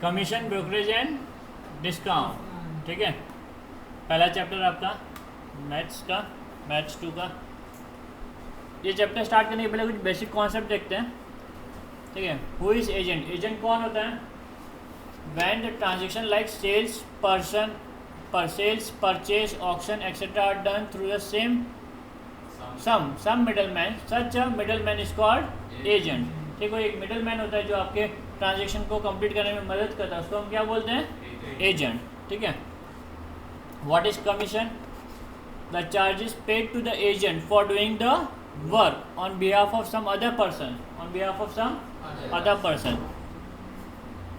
Commission, brokerage and discount. ठीक है, पहला चैप्टर आपका मैथ्स 2 का। ये चैप्टर स्टार्ट करने के पहले कुछ बेसिक कॉन्सेप्ट देखते हैं। ठीक है, हु इज एजेंट? एजेंट कौन होता है? When the transaction like sales person per sales, purchase, auction etcetera are done through the same some middleman, such a middleman is called agent। ठीक है, एक मिडलमैन होता है जो आपके ट्रांजेक्शन को कंप्लीट करने में मदद करता है, उसको हम क्या बोलते हैं? एजेंट। ठीक है, what is commission? The charges paid to the agent for doing the work on behalf of some other person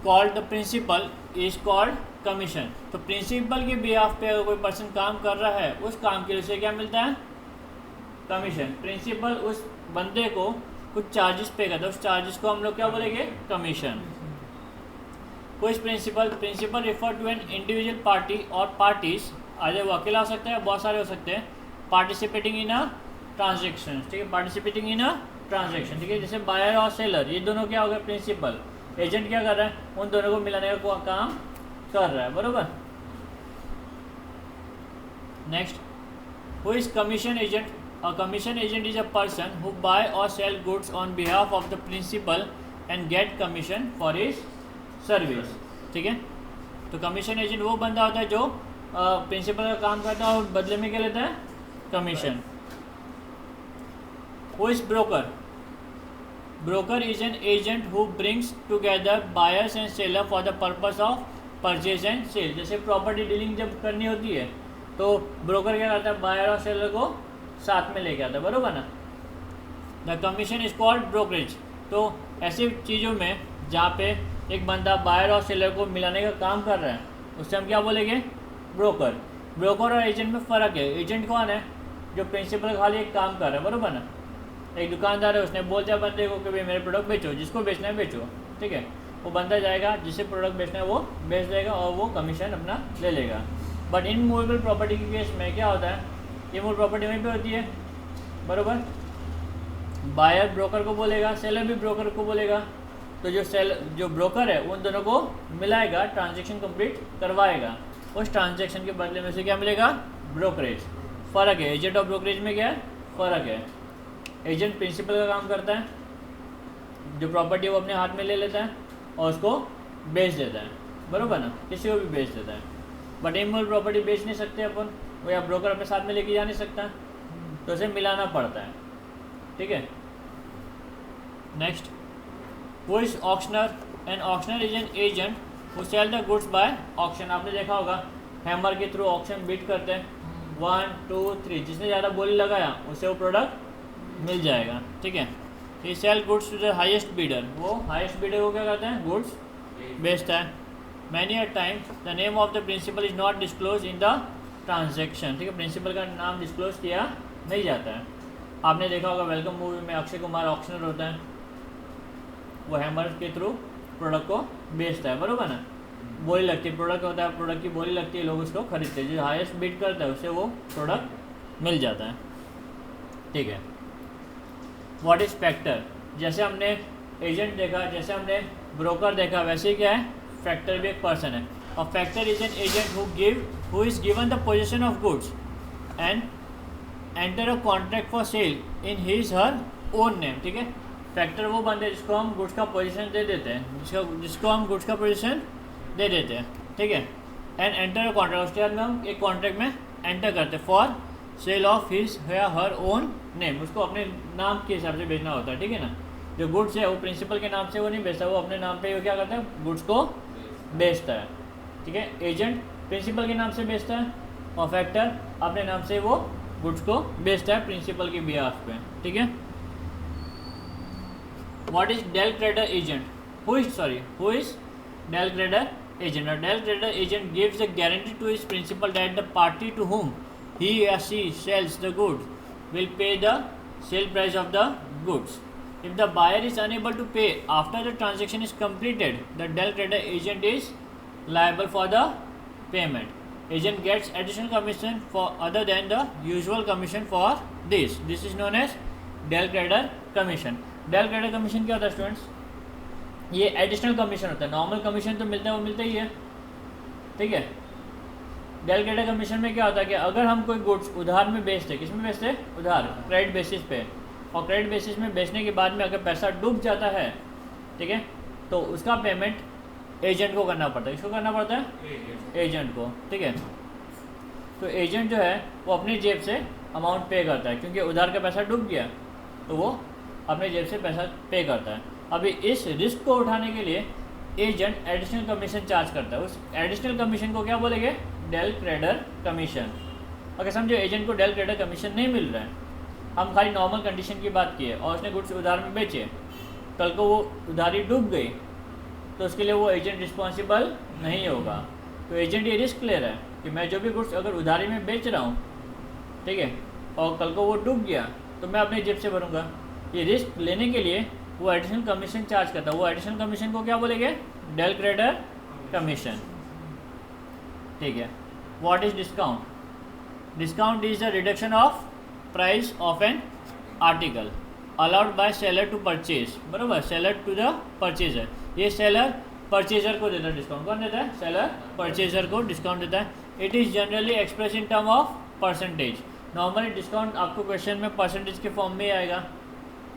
called the principal is called commission. तो प्रिंसिपल के बिहाफ पे अगर कोई पर्सन काम कर रहा है, उस काम के लिए उसे क्या मिलता है? कमीशन। प्रिंसिपल उस बंदे को कुछ चार्जेस पे करता है, उस चार्जेस को हम लोग क्या बोलेंगे? कमीशन। कोई principal refer to an individual party और पार्टीज, आज वो अकेला हो सकता है, बहुत सारे हो सकते हैं, पार्टिसिपेटिंग इन अ ट्रांजेक्शन। ठीक है, पार्टिसिपेटिंग इन अ ट्रांजेक्शन। ठीक है, जैसे बायर और सेलर, ये दोनों क्या हो गए? प्रिंसिपल। एजेंट क्या कर रहा है? उन दोनों को मिलाने का काम कर रहा है, बरोबर। Next, who is commission agent? A commission agent is a person who buy or sell goods on behalf of the principal and get commission for his service। ठीक है, तो कमीशन एजेंट वो बंदा होता है जो प्रिंसिपल का काम करता है और बदले में क्या लेता है? Commission. Who is broker? Broker is an agent who brings together buyers and seller for the purpose of purchase and sale। जैसे प्रॉपर्टी डीलिंग जब करनी होती है तो ब्रोकर क्या करता है? बायर और सेलर को साथ में लेके आता है, बरोबर ना। The commission is called brokerage. तो ऐसी चीज़ों में जहाँ पे एक बंदा बायर और सेलर को मिलाने का काम कर रहा है, उससे हम क्या बोलेंगे? ब्रोकर। ब्रोकर और एजेंट में फ़र्क है। एजेंट कौन है? जो प्रिंसिपल खाली एक काम कर रहा है, बरोबर ना। एक दुकानदार है, उसने बोल दिया बंदे को कि भाई मेरे प्रोडक्ट बेचो, जिसको बेचना है बेचो। ठीक है, वो बंदा जाएगा, जिसे प्रोडक्ट बेचना है वो बेच देगा और वो कमीशन अपना ले लेगा। बट इनमूवेबल प्रॉपर्टी के केस में क्या होता है? इमूवेबल प्रॉपर्टी वहीं पे होती है, बरोबर। बायर ब्रोकर को बोलेगा, सेलर भी ब्रोकर को बोलेगा। तो जो ब्रोकर है उन दोनों को मिलाएगा, ट्रांजैक्शन कंप्लीट करवाएगा, उस ट्रांजैक्शन के बदले में से क्या मिलेगा? ब्रोकरेज। फ़र्क है, एजेंट और ब्रोकरेज में क्या है? फ़र्क है। एजेंट प्रिंसिपल का काम करता है, जो प्रॉपर्टी वो अपने हाथ में ले लेता है और उसको बेच देता है, बरोबर ना, किसी को भी बेच देता है। बट इमूवेबल प्रॉपर्टी बेच नहीं सकते अपन, वो या ब्रोकर अपने साथ में लेके जा नहीं सकता, तो उसे मिलाना पड़ता है। ठीक है, next, who is auctioneer? An auctioneer is an agent who sell the goods by auction. आपने देखा होगा हैमर के थ्रू ऑक्शन बीट करते हैं, 1 2 3, जिसने ज़्यादा बोली लगाया उसे वो प्रोडक्ट मिल जाएगा। ठीक है, he sell goods to the highest bidder. वो हाईएस्ट बीडर को क्या करते हैं? गुड्स बेचता है। Many a times the name of the principal is not disclose in the transaction. ठीक है, प्रिंसिपल का नाम डिस्क्लोज किया नहीं जाता है। आपने देखा होगा वेलकम मूवी में अक्षय कुमार ऑक्शनर होता है, वो हैमर के थ्रू प्रोडक्ट को बेचता है, बरोबर ना। बोली लगती है, प्रोडक्ट होता है, प्रोडक्ट की बोली लगती है, लोग उसको खरीदते हैं, जो हाईएस्ट बीट करता है उसे वो प्रोडक्ट मिल जाता है। ठीक है, व्हाट इज फैक्टर? जैसे हमने एजेंट देखा, जैसे हमने ब्रोकर देखा, वैसे ही क्या है? फैक्टर भी एक पर्सन है। और factor is an agent who is given the position of goods and enter a contract for sale in his her own name. ठीक है, फैक्टर वो बंदे जिसको हम गुड्स का पोजीशन दे देते हैं, जिसको हम गुड्स का पोजीशन दे देते हैं। ठीक है, एंड एंटर अ कॉन्ट्रैक्ट, उसके बाद में हम एक कॉन्ट्रैक्ट में एंटर करते हैं फॉर सेल ऑफ हिज या हर ओन नेम। उसको अपने नाम के हिसाब से बेचना होता है। ठीक है ना, जो गुड्स है वो प्रिंसिपल के नाम से वो नहीं बेचता, वो अपने नाम पे वो क्या करता है? गुड्स को बेचता है। ठीक है, एजेंट प्रिंसिपल के नाम से बेचता है और फैक्टर अपने नाम से वो गुड्स को बेचता है प्रिंसिपल के बिहाफ पे। ठीक है, what is del credere agent? Who is del credere agent? A del credere agent gives a guarantee to his principal that the party to whom he or she sells the goods will pay the sale price of the goods. If the buyer is unable to pay after the transaction is completed, the del creditor agent is liable for the payment. Agent gets additional commission for other than the usual commission for this. This is known as del creditor commission. del creditor commission क्या होता है students? ये additional commission होता है। Normal commission तो मिलता है, वो मिलता ही है, ठीक है। डेल क्रेडिट कमीशन में क्या होता है कि अगर हम कोई गुड्स उधार में बेचते, किस में बेचते, उधार, क्रेडिट बेसिस पे, और क्रेडिट बेसिस में बेचने के बाद में अगर पैसा डूब जाता है, ठीक है, तो उसका पेमेंट एजेंट को करना पड़ता है। किसको करना पड़ता है, एजेंट को, ठीक है। तो एजेंट जो है वो अपनी जेब से अमाउंट पे करता है, क्योंकि उधार का पैसा डूब गया तो वो अपने जेब से पैसा पे करता है। अभी इस रिस्क को उठाने के लिए एजेंट एडिशनल कमीशन चार्ज करता है। उस एडिशनल कमीशन को क्या बोलेंगे, डेल क्रेडिट कमीशन। अगर समझो एजेंट को डेल क्रेडिट कमीशन नहीं मिल रहा है, हम खाली नॉर्मल कंडीशन की बात किए और उसने गुड्स उधार में बेचे, कल को वो उधारी डूब गई तो उसके लिए वो एजेंट रिस्पॉन्सिबल नहीं होगा। तो एजेंट ये रिस्क ले रहा है कि मैं जो भी गुड्स अगर उधारी में बेच रहा हूँ, ठीक है, और कल को वो डूब गया तो मैं अपनी जेब से भरूँगा। ये रिस्क लेने के लिए वो एडिशनल कमीशन चार्ज करता है। वो एडिशनल कमीशन को क्या बोलेंगे, डेल क्रेडिट कमीशन, ठीक है। What is discount, discount is the reduction of price of an article allowed by seller to purchase, बराबर, सेलर टू द परचेजर। ये सेलर परचेजर को देता है डिस्काउंट। कौन देता है, सेलर परचेजर को डिस्काउंट देता है। It is generally express in term of percentage. Normally discount आपको क्वेश्चन में परसेंटेज के फॉर्म में ही आएगा,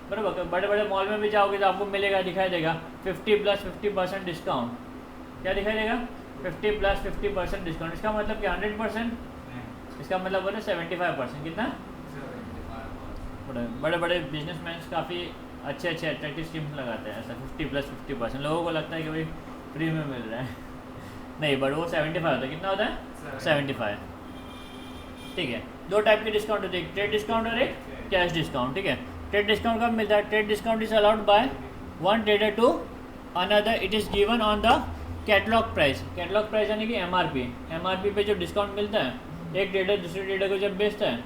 बराबर। बड़े बड़े मॉल में भी जाओगे तो आपको मिलेगा, दिखाई देगा 50 + 50% डिस्काउंट। क्या दिखाई देगा, 50 + 50% डिस्काउंट। इसका मतलब कि 100%, इसका मतलब बोले 75%। कितना, बड़े बड़े बिजनेसमैन काफ़ी अच्छे अट्रैक्टिव स्कीम्स लगाते हैं, ऐसा 50 + 50%। लोगों को लगता है कि भाई फ्री में मिल रहा है, नहीं, बट वो 75 होता है। कितना होता है, 75, ठीक है। दो टाइप के डिस्काउंट होते हैं, एक ट्रेड डिस्काउंट और एक कैश डिस्काउंट, ठीक है। ट्रेड डिस्काउंट कब मिलता है, trade discount is allowed by one trader to another. It is given on the catalogue price. Catalogue price यानी कि एमआरपी पे जो डिस्काउंट मिलता है, एक ट्रेडर दूसरे ट्रेडर को जब बेचता है,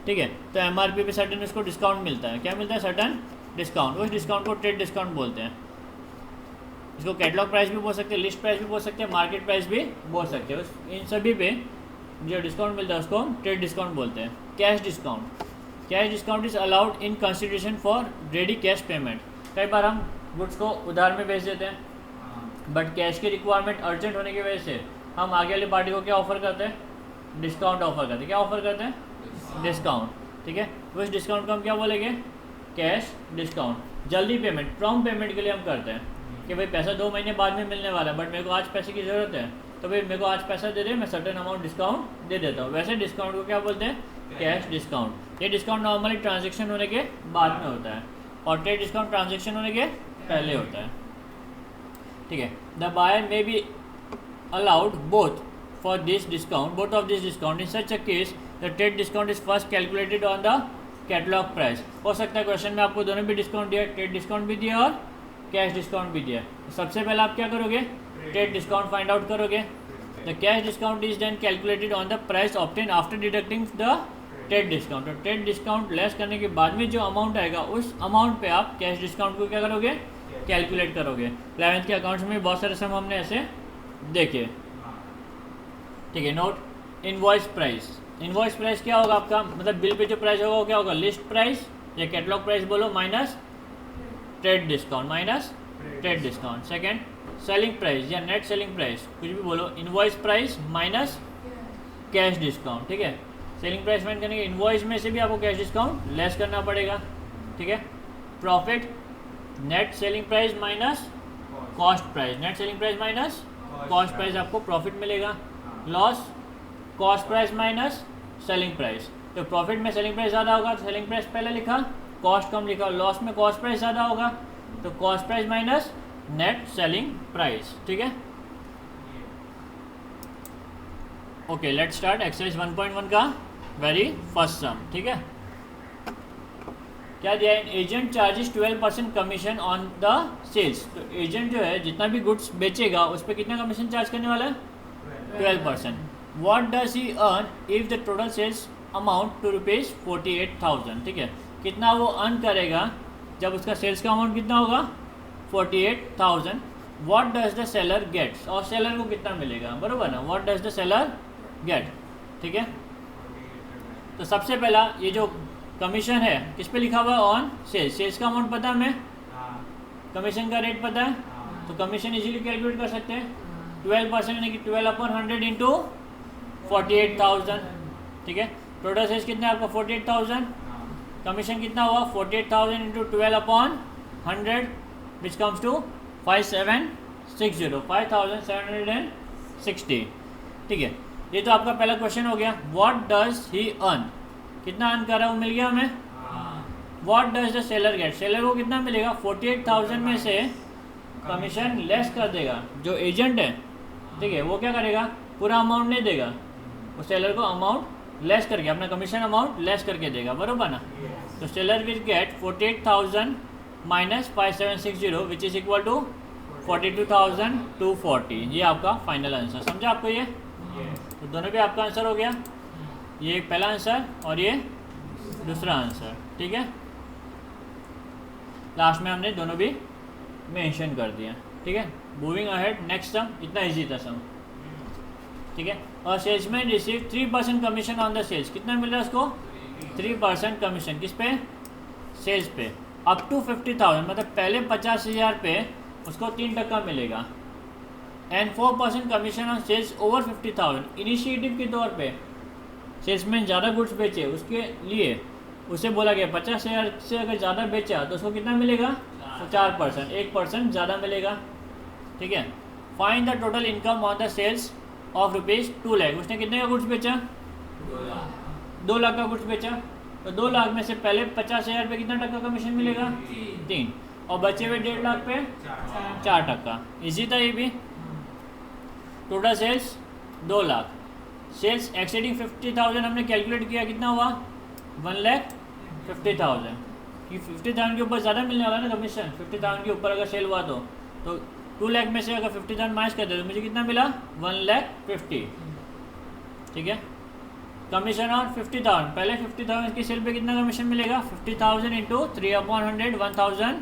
ठीक है, तो एमआरपी पे सर्टेन उसको डिस्काउंट मिलता है। क्या मिलता है, सर्टेन डिस्काउंट। उस डिस्काउंट को ट्रेड डिस्काउंट बोलते हैं। इसको कैटलॉग प्राइस भी बोल सकते हैं, लिस्ट प्राइस भी बोल सकते हैं, मार्केट प्राइस भी बोल सकते हैं। इन सभी पे जो डिस्काउंट मिलता है उसको ट्रेड डिस्काउंट बोलते हैं। Cash discount, cash discount is allowed in consideration for ready cash payment. कई बार हम गुड्स को उधार में बेच देते हैं, बट कैश की रिक्वायरमेंट अर्जेंट होने की वजह से हम आगे वाली पार्टी को क्या ऑफर करते हैं, डिस्काउंट ऑफर करते हैं। क्या ऑफर करते हैं, डिस्काउंट, ठीक है। उस डिस्काउंट को हम क्या बोलेंगे, कैश डिस्काउंट। जल्दी पेमेंट, प्रॉम्प्ट पेमेंट के लिए हम करते हैं कि भाई पैसा 2 महीने बाद में मिलने वाला है, बट मेरे को आज पैसे की ज़रूरत है, तो भाई मेरे को आज पैसा दे दे, मैं सर्टेन अमाउंट डिस्काउंट दे देता हूँ। वैसे डिस्काउंट को क्या बोलते हैं, कैश डिस्काउंट। ये डिस्काउंट नॉर्मली ट्रांजेक्शन होने के बाद में होता है और ट्रेड डिस्काउंट ट्रांजेक्शन होने के पहले होता है, ठीक है। The buyer may be allowed both for this discount, both of this discount. In such a case the trade discount is first calculated on the catalogue price. हो सकता है क्वेश्चन में आपको दोनों भी डिस्काउंट दिया, ट्रेड डिस्काउंट भी दिया और कैश डिस्काउंट भी दिया। सबसे पहले आप क्या करोगे, ट्रेड डिस्काउंट फाइंड आउट करोगे। The cash discount is then calculated on the price obtain after deducting the trade discount. और ट्रेड डिस्काउंट लेस करने के बाद में जो अमाउंट आएगा, उस अमाउंट पे आप कैश डिस्काउंट को क्या करोगे, कैलकुलेट करोगे। 11th के अकाउंट्स में बहुत सारे सम हमने ऐसे देखे, ठीक है। Note invoice price. Invoice price क्या होगा आपका, मतलब बिल पे जो प्राइस होगा वो क्या होगा, लिस्ट प्राइस या कैटलॉग प्राइस बोलो minus trade discount, minus trade discount. Second, selling price या नेट सेलिंग प्राइस, कुछ भी बोलो, invoice price minus cash discount, ठीक है। सेलिंग प्राइस फाइंड करने के इनवॉइस में से भी आपको कैश डिस्काउंट लेस करना पड़ेगा, ठीक है। Profit, net selling price minus cost price, net selling price minus cost price, आपको प्रॉफिट मिलेगा। Loss, cost price minus selling price. तो प्रॉफिट में सेलिंग प्राइस ज़्यादा होगा तो सेलिंग प्राइस पहले लिखा, कॉस्ट कम लिखा। लॉस में कॉस्ट प्राइस ज़्यादा होगा तो cost price minus net selling price, ठीक है। ओके, लेट्स स्टार्ट एक्सरसाइज 1.1 का वेरी फर्स्ट सम, ठीक है। क्या दिया है, agent charges 12% commission on the sales. तो एजेंट जो है जितना भी गुड्स बेचेगा उस पर कितना कमीशन चार्ज करने वाला है, 12%। What does he earn if the total sales amount to ₹48,000, ठीक है। कितना वो अर्न करेगा जब उसका सेल्स का अमाउंट कितना होगा, 48,000। What does the seller gets, और सेलर को कितना मिलेगा, बरोबर ना, what does the seller get, ठीक है। तो सबसे पहला ये जो कमीशन है किस पे लिखा हुआ है, ऑन सेल्स। सेल्स का अमाउंट पता है हमें, कमीशन का रेट पता है तो कमीशन इजीली कैलकुलेट कर सकते हैं। 12% यानी कि 12/100 इंटू 48,000, ठीक है। टोटल सेल्स कितना है आपका 48,000, कमीशन कितना हुआ 48,000 इंटू 12/100 विच कम्स टू 5760, ठीक है। ये तो आपका पहला क्वेश्चन हो गया। व्हाट डज ही अर्न, कितना अर्न कर रहा है वो मिल गया हमें। What does the seller get, seller को कितना मिलेगा 48,000 में से कमीशन लेस कर देगा। जो एजेंट है, ठीक है, वो क्या करेगा, पूरा अमाउंट नहीं देगा, वो सेलर को अमाउंट लेस करके, अपना कमीशन अमाउंट लेस करके देगा, बरोबर ना। तो seller will get 48,000 minus 5760 which is equal to 42,240। ये आपका फाइनल आंसर, समझा आपको ये। तो दोनों भी आपका आंसर हो गया, ये पहला आंसर और ये दूसरा आंसर, ठीक है। लास्ट में हमने दोनों भी मेंशन कर दिया, ठीक है। मूविंग अहेड, नेक्स्ट सम, इतना इजी था सम, ठीक है। और salesman receive 3% commission on the sales, कितना मिल रहा है उसको 3% कमीशन, किस पे, सेल्स पे, अप टू 50,000, मतलब पहले 50,000 पे उसको 3% मिलेगा। And 4% commission on sales over 50,000, initiative के तौर पे सेल्समैन ज़्यादा गुड्स बेचे, उसके लिए उसे बोला गया 50,000 से अगर ज़्यादा बेचा तो उसको कितना मिलेगा, तो 4%, 1% ज़्यादा मिलेगा, ठीक है। Find the total income on the sales of ₹2 lakh, उसने कितने का गुड्स बेचा, 2 लाख का गुड्स बेचा। तो 2 लाख में से पहले 50,000 पे कितना टका कमीशन मिलेगा, 3, और बचे हुए 1.5 लाख पे 4%। इजी था ये भी। Total sales 2 lakh, sales exceeding 50,000 हमने कैलकुलेट किया, कितना हुआ 1,50,000, कि 50,000 के ऊपर ज़्यादा मिलने वाला ना कमीशन, 50,000 के ऊपर अगर सेल हुआ तो 2 लाख में से अगर 50,000 माइनस कर दे तो मुझे कितना मिला 1,50,000, ठीक है। कमीशन ऑन 50,000, पहले 50,000 की सेल पे कितना कमीशन मिलेगा 50,000 इंटू 3/100 1,000,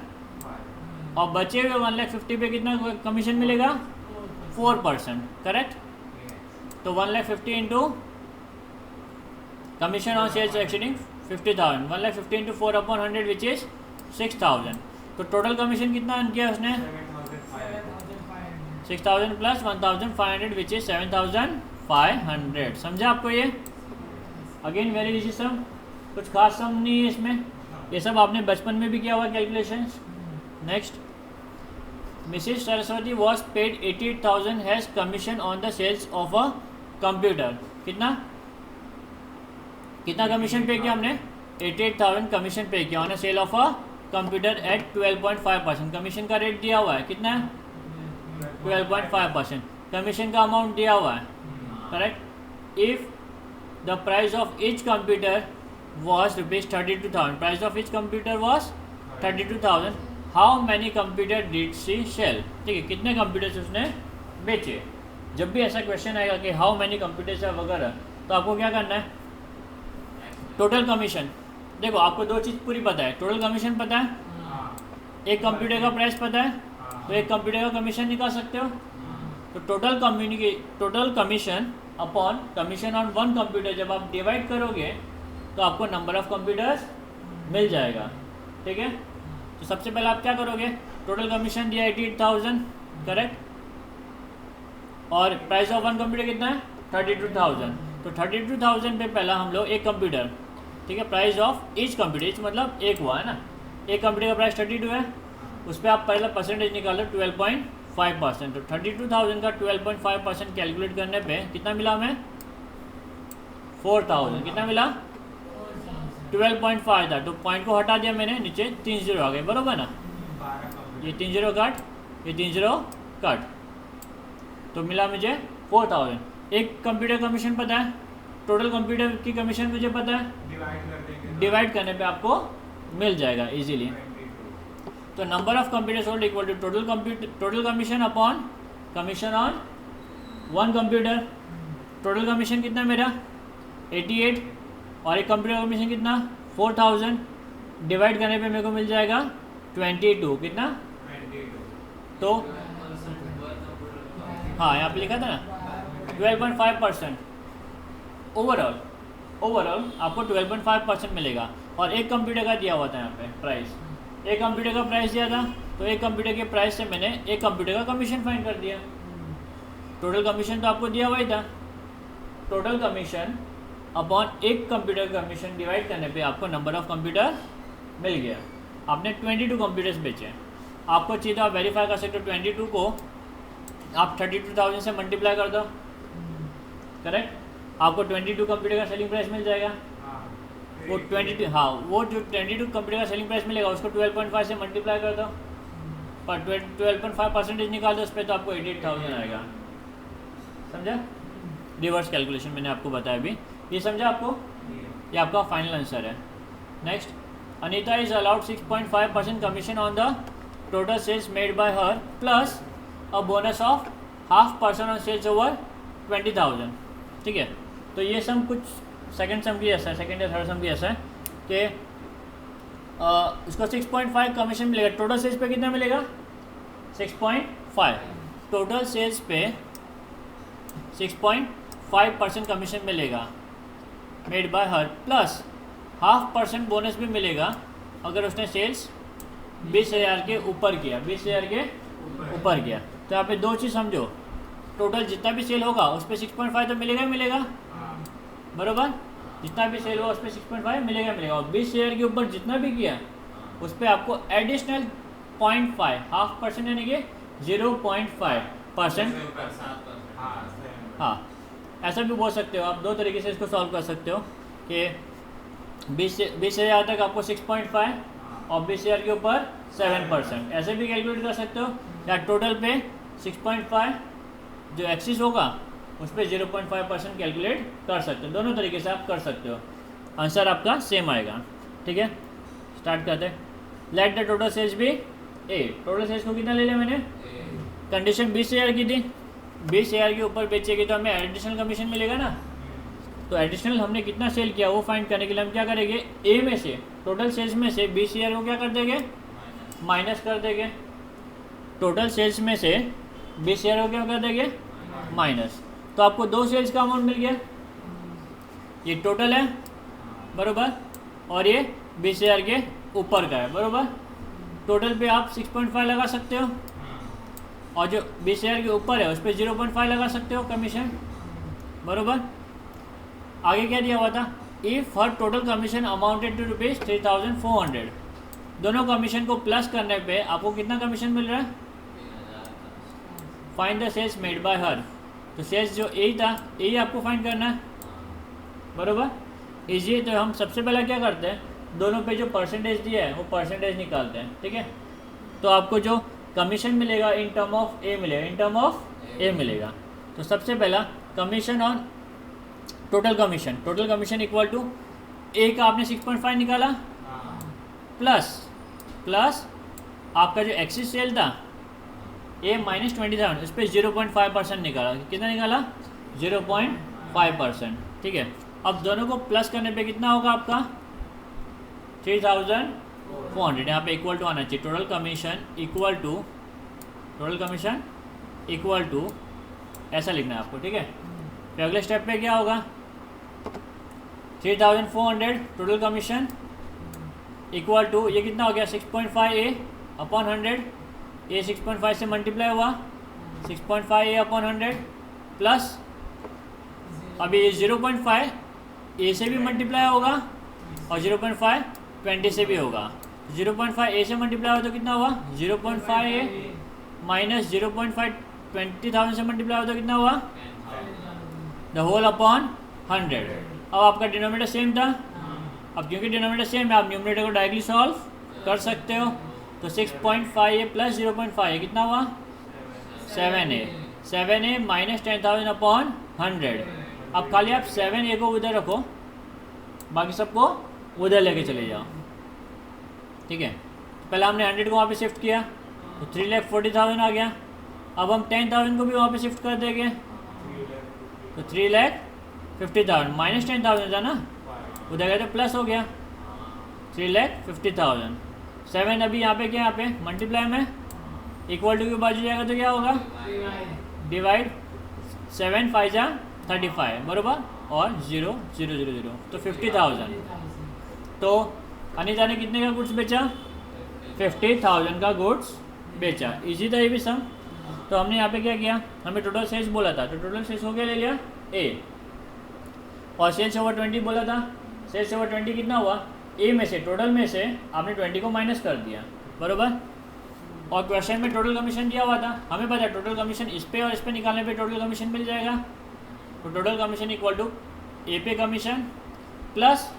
और बचे हुए 1,50,000 पे कितना कमीशन मिलेगा 4%, करेक्ट। तो 1,50,000 into commission on sales exceeding 50,000, 1,50,000 into 4/100 which is 6,000। तो टोटल कमीशन कितना अर्न किया उसने 6,000 प्लस 1,500 विच इज 7,500, समझा आपको ये। अगेन वेरी इजी सम, कुछ खास सम नहीं है इसमें, ये सब आपने बचपन में भी किया हुआ calculations. Next, Mrs Saraswati was paid 88,000 has commission on the sales of a computer, कितना कमीशन पे किया हमने 88,000 कमीशन पे किया on a sale of a computer at 12.5%। Commission का रेट दिया हुआ है, कितना है 12.5%, कमीशन का अमाउंट दिया हुआ है, correct. If the price of each computer was ₹32,000, price of each computer was 32,000, how many computer did she sell, ठीक है, कितने कंप्यूटर्स उसने बेचे। जब भी ऐसा क्वेश्चन आएगा कि हाउ मैनी कंप्यूटर्स है वगैरह, तो आपको क्या करना है, टोटल कमीशन, देखो आपको 2 चीज़ पूरी पता है, टोटल कमीशन पता है, एक कंप्यूटर का प्राइस पता है, तो एक कंप्यूटर का कमीशन निकाल सकते हो। तो total commission upon commission on 1 computer जब आप डिवाइड करोगे तो आपको नंबर ऑफ कंप्यूटर्स मिल जाएगा, ठीक है। तो सबसे पहले आप क्या करोगे, टोटल कमीशन दिया 88,000, करेक्ट, और प्राइस ऑफ 1 कंप्यूटर कितना है 32,000, तो 32,000 पे पहला हम लोग एक कंप्यूटर, ठीक है, price of each computer, each मतलब एक हुआ है ना, एक कंप्यूटर का प्राइस 32 है, उस पर आप पहला परसेंटेज निकालो 12.5%, तो 32,000 का 12.5% कैलकुलेट करने पे कितना मिला हमें 4,000, कितना मिला 12.5 था, तो पॉइंट को हटा दिया मैंने, नीचे 3 0 आ गए, बरोबर ना, ये 3 0 कट, ये 3 0 कट, तो मिला मुझे 4,000। एक कंप्यूटर कमीशन पता है, टोटल कंप्यूटर की कमीशन मुझे पता है, डिवाइड करने पे आपको मिल जाएगा इजीली। तो number of computer sold equal to total commission upon commission on 1 computer. Total commission कितना मेरा 88, और एक कंप्यूटर कमीशन कितना 4,000, डिवाइड करने पे मेरे को मिल जाएगा 22, कितना 22, तो हाँ यहाँ पे लिखा था ना 12.5%, ओवरऑल आपको 12.5% मिलेगा। और एक कंप्यूटर का दिया हुआ था यहाँ पे प्राइस, एक कंप्यूटर का प्राइस दिया था तो एक कंप्यूटर के प्राइस से मैंने एक कंप्यूटर का कमीशन फाइंड कर दिया। टोटल कमीशन तो आपको दिया हुआ ही था। टोटल कमीशन अपॉन एक कंप्यूटर कमीशन डिवाइड करने पे आपको नंबर ऑफ कंप्यूटर मिल गया। आपने 22 कंप्यूटर्स बेचे। आपको चाहिए तो आप वेरीफाई कर सकते हो, 22 को आप 32,000 से मल्टीप्लाई कर दो, करेक्ट। आपको 22 कंप्यूटर का सेलिंग प्राइस मिल जाएगा। वो 22, हाँ, वो जो 22 कंप्यूटर का सेलिंग प्राइस मिलेगा उसको 12.5 से मल्टीप्लाई कर दो, पर 12.5% निकाल दो उस पर, तो आपको 88,000 आएगा। समझा? रिवर्स कैलकुलेशन मैंने आपको बताया अभी, ये समझा आपको? ये आपका फाइनल आंसर है। Next, Anita is allowed 6.5% commission on the total sales made by her plus a bonus of 0.5% on sales over 20,000। ठीक है, तो ये सम कुछ सेकंड सम भी ऐसा है, सेकंड या थर्ड सम भी ऐसा है कि उसको 6.5 कमीशन मिलेगा। टोटल सेल्स पे कितना मिलेगा? 6.5। टोटल सेल्स पे 6.5% कमीशन मिलेगा made by her, plus 0.5% bonus भी मिलेगा अगर उसने सेल्स 20,000 के ऊपर किया, 20,000 के ऊपर किया। तो यहाँ पे दो चीज़ समझो, टोटल जितना भी सेल होगा उस पर 6.5 तो मिलेगा ही मिलेगा, बरोबर। जितना भी सेल होगा उस पर 6.5 मिलेगा मिलेगा, और 20,000 के ऊपर जितना भी किया उस पर आपको एडिशनल 0.5, 0.5% यानी कि 0.5%। हाँ, ऐसा भी बोल सकते हो आप, दो तरीके से इसको सॉल्व कर सकते हो कि 20,000 तक आपको 6.5 और 20,000 के ऊपर 7%, ऐसे भी कैलकुलेट कर सकते हो। या टोटल पे 6.5 जो एक्सिस होगा उस पर 0.5% कैलकुलेट कर सकते हो। दोनों तरीके से आप कर सकते हो, आंसर आपका सेम आएगा। ठीक है, स्टार्ट करते हैं। लेट द टोटल सेल्स भी ए। टोटल सेल्स को कितना ले लिया मैंने? कंडीशन 20,000 की थी, 20,000 के ऊपर बेचेगी तो हमें एडिशनल कमीशन मिलेगा ना। तो एडिशनल हमने कितना सेल किया वो फाइंड करने के लिए हम क्या करेंगे, ए में से, टोटल सेल्स में से 20,000 को क्या कर देंगे? माइनस कर देंगे। टोटल सेल्स में से 20,000 को क्या कर देंगे? माइनस। तो आपको दो सेल्स का अमाउंट मिल गया, ये टोटल है, बरोबर, और ये 20,000 के ऊपर का है, बरोबर। टोटल पे आप 6.5 लगा सकते हो, और जो 20,000 के ऊपर है उस पर 0.5 लगा सकते हो कमीशन, बरोबर। आगे क्या दिया हुआ था? If her total commission amounted to rupees 3,400। दोनों कमीशन को प्लस करने पे आपको कितना कमीशन मिल रहा है? Find the sales made by her. तो सेल्स जो ए था, ए आपको फाइंड करना है, बरोबर। इजी। तो हम सबसे पहले क्या करते हैं, दोनों पे जो परसेंटेज दिया है वो परसेंटेज निकालते हैं। ठीक है, तो आपको जो कमीशन मिलेगा इन टर्म ऑफ ए मिलेगा, इन टर्म ऑफ ए मिलेगा। तो सबसे पहला commission on total commission, total commission equal to A का आपने 6.5 निकाला, प्लस आपका जो एक्सिस सेल था ए माइनस 27, इस पर 0.5% निकाला। कितना निकाला? 0.5%। ठीक है, अब दोनों को प्लस करने पे कितना होगा आपका? 3,400। यहाँ पे इक्वल टू आना चाहिए, टोटल कमीशन इक्वल टू ऐसा लिखना है आपको। ठीक है, फिर अगले स्टेप पे क्या होगा? 3,400 टोटल कमीशन इक्वल टू, ये कितना हो गया? 6.5 ए अपॉन 100। ए 6.5 से मल्टीप्लाई हुआ, 6.5 ए अपॉन 100, प्लस अभी ये 0.5 ए से भी मल्टीप्लाई होगा और 0.5 20 से भी होगा। 0.5 ए से मल्टीप्लाई हुआ तो कितना हुआ? 0.5 ए माइनस 0.5 20,000 से मल्टीप्लाई हुआ तो कितना हुआ? The whole upon 100। अब आपका डिनोमिनेटर सेम था, अब क्योंकि डिनोमिनेटर सेम है आप न्यूमरेटर को डायरेक्टली सॉल्व कर सकते हो। तो 6.5 ए प्लस 0.5 ए कितना हुआ? 7 ए माइनस 10,000 अपॉन 100। अब खाली आप 7 ए को उधर रखो, बाकी सबको उधर लेके चले जाओ। ठीक है, पहले हमने 100 को वहाँ पे शिफ्ट किया तो 3,40,000 आ गया। अब हम 10,000 को भी वहाँ पे शिफ्ट कर देंगे तो 3,50,000 माइनस 10,000 था ना, उधर गया तो प्लस हो गया 3,50,000। 7 अभी यहाँ पे क्या, यहाँ पे मल्टीप्लाई में इक्वल टू के बाजू जाएगा तो क्या होगा? डिवाइड 7 5 जा 35, बराबर, और 0 0 0 0 तो 50,000। तो अनीता ने कितने का गुड्स बेचा? 50,000 का गुड्स बेचा। इजी था ये भी सम। तो हमने यहाँ पे क्या किया, हमें टोटल सेल्स बोला था, तो टोटल सेल्स हो गया, ले लिया ए, और सेल्स ओवर 20 बोला था। सेल्स ओवर 20 कितना हुआ, ए में से, टोटल में से आपने 20 को माइनस कर दिया, बरोबर। और क्वेश्चन में टोटल कमीशन दिया हुआ था, हमें पता है टोटल कमीशन इस पे और इस पे निकालने पे टोटल कमीशन मिल जाएगा। तो टोटल कमीशन इक्वल टू ए पे कमीशन प्लस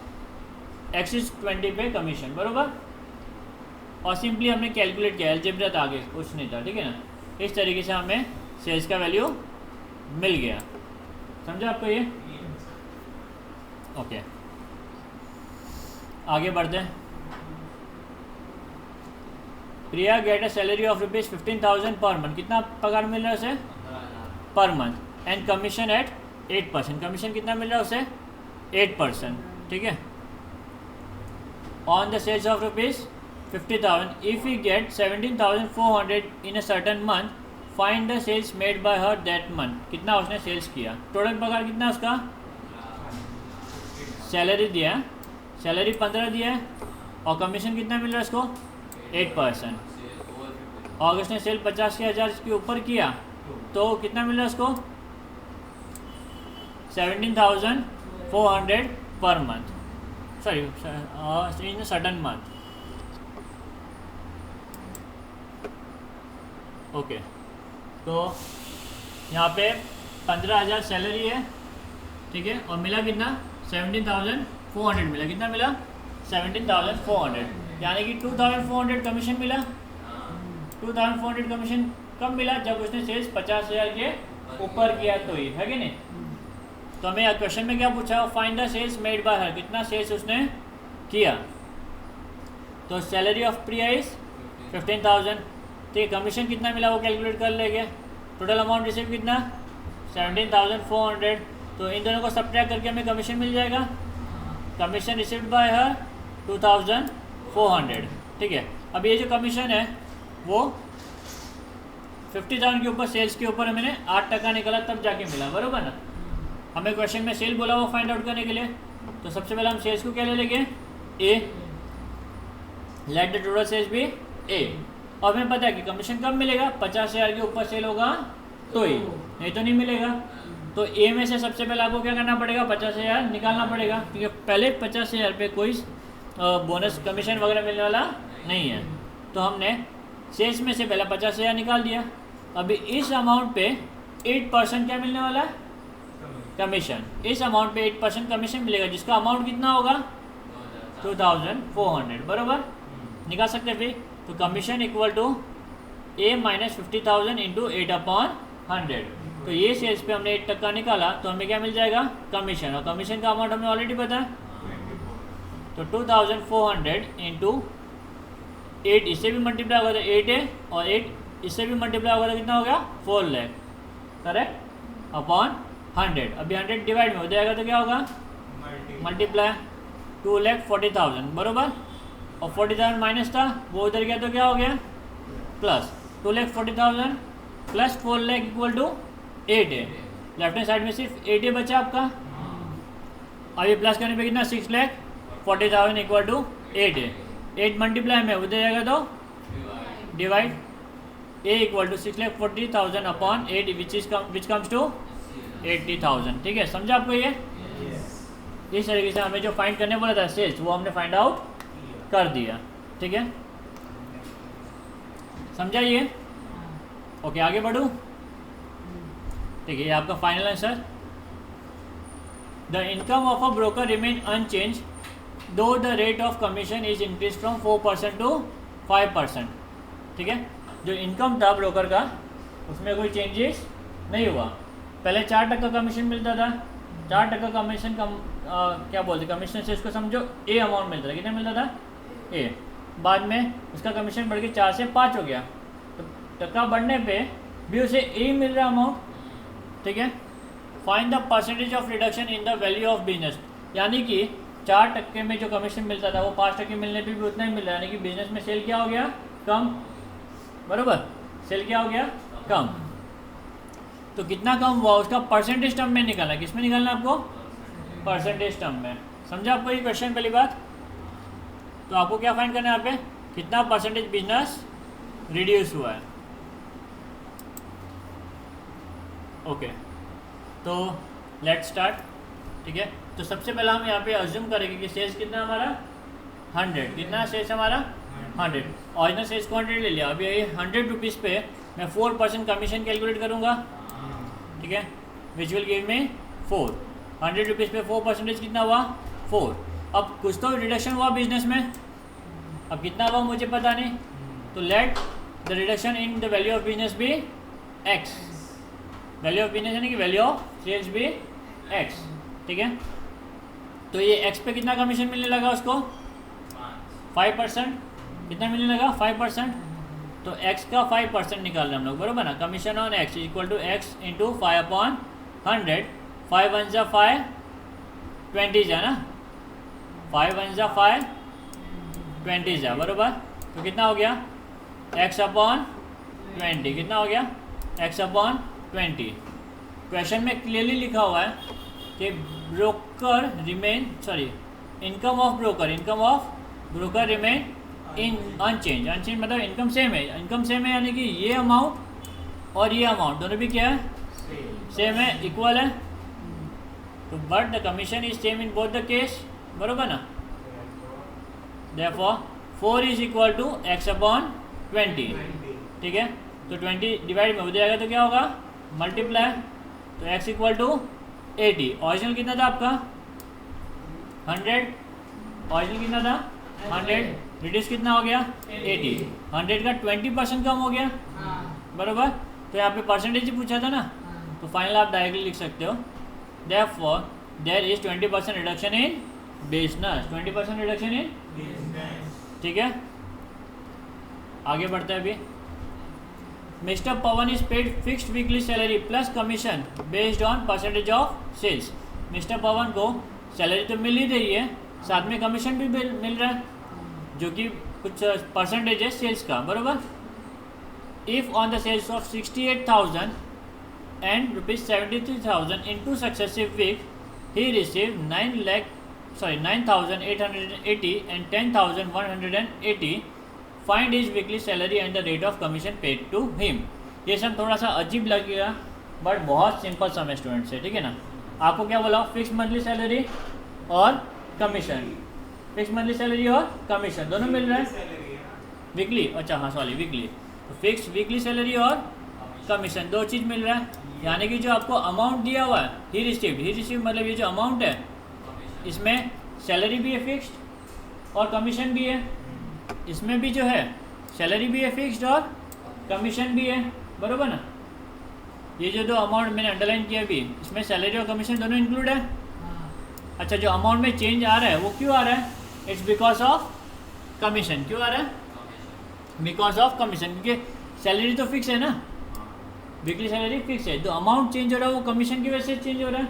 एक्सिस 20 पे कमीशन, बरोबर। और सिंपली हमने कैलकुलेट किया, अलजेब्रा था, आगे कुछ नहीं था, ठीक है ना। इस तरीके से हमें सेल्स का वैल्यू मिल गया, समझा आपको ये? ओके, आगे बढ़ते हैं। Priya get a salary of ₹15,000 per month. कितना पगार मिल रहा है उसे? Per month. And commission at 8%। Commission कितना मिल रहा है उसे? 8%, ठीक है। On the sales of ₹50,000, if you get 17,400 in a certain month, find the sales made by her that month. कितना उसने सेल्स किया, टोटल पगार कितना उसका? सैलरी दिया, सैलरी 15 दिया है, और कमीशन कितना मिल रहा है उसको? 8%। और उसने सेल 50,000 के ऊपर किया तो कितना मिल रहा है उसको? 17,400 पर मंथ, सॉरी इन सडन मंथ। ओके, तो यहाँ पे 15,000 सैलरी है, ठीक है, और मिला कितना? 17,400 मिला। कितना मिला? 17,400, यानी कि 2,400 कमीशन मिला। 2,400 कमीशन कब मिला? जब उसने सेल्स 50,000 के ऊपर किया तो ही, है कि नहीं? तो हमें क्वेश्चन में क्या पूछा? Find the sales made by her. कितना सेल्स उसने किया? तो सैलरी ऑफ प्रिया इज 15,000, ठीक है। कमीशन कितना मिला वो कैलकुलेट कर लेंगे। टोटल अमाउंट रिसीव कितना? 17,400। तो इन दोनों को सब्ट्रैक्ट करके हमें कमीशन मिल जाएगा। कमीशन रिसीव्ड बाय हर 2,400, ठीक है। अब ये जो कमीशन है वो 50,000 के ऊपर सेल्स के ऊपर मैंने 8% निकाला, तब जाके मिला, बरोबर ना। हमें क्वेश्चन में सेल बोला वो फाइंड आउट करने के लिए, तो सबसे पहले हम सेल्स को क्या ले लेंगे? A, let the total sales be A. और हमें पता है कि कमीशन कब मिलेगा? 50,000 के ऊपर सेल होगा तो ही, नहीं तो नहीं मिलेगा। तो ए में से सबसे पहले आपको क्या करना पड़ेगा? 50,000 निकालना पड़ेगा, क्योंकि पहले 50,000 पे कोई बोनस कमीशन वगैरह मिलने वाला नहीं है। तो हमने सेल्स में से पहले 50,000 निकाल दिया। अभी इस अमाउंट पे 8% क्या मिलने वाला है? कमीशन। इस अमाउंट पे 8% कमीशन मिलेगा, जिसका अमाउंट कितना होगा? 2,400, बराबर। निकाल सकते फिर। तो commission equal to A minus 50,000 into 8/100। तो ये सेल्स पे हमने 8% निकाला, तो हमें क्या मिल जाएगा? कमीशन। और कमीशन का अमाउंट हमें ऑलरेडी पता है, तो 2,400 इंटू 8, इससे भी मल्टीप्लाई होगा तो 8 है, और 8 इससे भी मल्टीप्लाई होगा तो कितना हो गया? 4 लाख, करेक्ट, अपॉन 100। अभी 100 डिवाइड में हो जाएगा तो क्या होगा? मल्टीप्लाई 2,40,000, बराबर। और 40,000 माइनस था वो उधर गया तो क्या हो गया? Plus 2,40,000 plus 4 lakh equal to 8 है। लेफ्ट हैंड साइड में सिर्फ 8 है बचा आपका। अब ये प्लस करने पे कितना? 6,40,000 इक्वल टू 8 है। 8 मल्टीप्लाई में उधर जाएगा तो divide, A equal to 6,40,000 upon 8 which comes to 80,000, ठीक है। समझा आपको ये? इस तरीके से हमें जो फाइंड करने बोला था सेल्स, वो हमने फाइंड आउट कर दिया, ठीक है। समझा ये? ओके, आगे बढ़ूँ, ठीक है। ये आपका final answer. The income of a broker remain unchanged though the rate of commission is increase from 4% to 5%, ठीक है। जो इनकम था ब्रोकर का उसमें कोई चेंजेस नहीं हुआ। पहले 4% कमीशन मिलता था, 4% कमीशन क्या बोलते कमीशन से इसको समझो ए अमाउंट मिलता था। कितना मिलता था? ए। बाद में उसका कमीशन बढ़ के 4 से 5 हो गया, तो टक्का बढ़ने पे भी उसे ए मिल रहा अमाउंट, ठीक है। Find the percentage of reduction in the value of business, यानी कि 4% में जो कमीशन मिलता था वो 5% मिलने पे भी उतना ही मिल रहा है, यानी कि बिजनेस में सेल क्या हो गया? कम, बराबर। सेल क्या हो गया? कम। तो कितना कम हुआ उसका परसेंटेज टर्म में निकालना। किस में निकालना आपको? परसेंटेज टर्म में। समझा आपको ये क्वेश्चन? पहली बात तो आपको क्या फाइंड करना है यहाँ पे? कितना परसेंटेज बिजनेस रिड्यूस हुआ है। ओके, तो लेट्स स्टार्ट। ठीक है, तो सबसे पहले हम यहाँ पे अज्यूम करेंगे कि सेल्स कितना हमारा 100, कितना सेल्स हमारा 100, ओरिजिनल सेल्स को 100 ले लिया। अभी ये 100 रुपीज़ पे मैं 4% कमीशन कैलकुलेट करूँगा। ठीक है, विच विल गिव मी 4। 100 रुपीज़ पे 4% कितना हुआ 4। अब कुछ तो रिडक्शन हुआ बिजनेस में, अब कितना हुआ मुझे पता नहीं, तो let the reduction in the value of business भी एक्स। वैल्यू ऑफ बिजनेस यानी कि वैल्यू ऑफ सेल्स भी एक्स। ठीक है, तो ये एक्स पे कितना कमीशन मिलने लगा उसको 5%। कितना मिलने लगा 5%। तो एक्स का 5% निकाल रहे हम लोग, बरोबर ना। Commission on X equal to X into 5/100। 5 1 जा 5, 20 जा ना, 5 1 जा 5, 20 जा, बरोबर। तो कितना हो गया x/20। कितना हो गया x/20। क्वेश्चन में क्लियरली लिखा हुआ है कि broker remain income of broker remain in unchanged. Unchanged मतलब इनकम सेम है। इनकम सेम है यानी कि ये अमाउंट और ये अमाउंट दोनों भी क्या है सेम है, इक्वल है। तो but the commission is same in both the case, बरोबर ना। Therefore 4 is equal to x/20। ठीक है, तो 20 डिवाइड में हो जाएगा तो क्या होगा मल्टीप्लाई, तो x इक्वल टू 80। ओरिजिनल कितना था आपका 100, ओरिजिनल कितना था 100, रिड्यूस कितना हो गया 80। 100 का 20% कम हो गया, बरोबर। तो यहाँ पे परसेंटेज ही पूछा था ना, तो फाइनल आप डायरेक्टली लिख सकते हो। Therefore there is 20% reduction in business. 20% reduction in business. ठीक है, आगे बढ़ते हैं। अभी mister Pavan is paid fixed weekly salary plus commission based on percentage of sales. Mister Pavan को सैलरी तो मिल ही रही है, साथ में कमीशन भी मिल रहा है जो कि कुछ परसेंटेज है सेल्स का, बरोबर। If on the sales of 68,000 and ₹73,000 in 2 successive week he receive 9,880 and 10,180। Find his weekly salary and the rate of commission paid to him. ये सब थोड़ा सा अजीब लगेगा बट बहुत सिंपल सम है स्टूडेंट से। ठीक है ना, आपको क्या बोला फिक्स मंथली सैलरी और कमीशन, फिक्स मंथली सैलरी और कमीशन दोनों मिल रहा है वीकली। अच्छा हाँ सॉरी वीकली, तो फिक्स वीकली सैलरी और कमीशन दो चीज़ मिल रहा है। यानी कि जो आपको अमाउंट दिया हुआ है ही रिसीव मतलब ये जो अमाउंट है इसमें सैलरी भी है फिक्स्ड और कमीशन भी है। इसमें भी जो है सैलरी भी है फिक्स्ड और कमीशन भी है, बरोबर ना। ये जो दो अमाउंट मैंने अंडरलाइन किया अभी, इसमें सैलरी और कमीशन दोनों इंक्लूड है। अच्छा, जो अमाउंट में चेंज आ रहा है वो क्यों आ रहा है, इट्स बिकॉज ऑफ कमीशन। क्यों आ रहा है, बिकॉज ऑफ कमीशन, क्योंकि सैलरी तो फिक्स है ना, वीकली सैलरी फिक्स है, तो अमाउंट चेंज हो रहा है वो कमीशन की वजह से चेंज हो रहा है।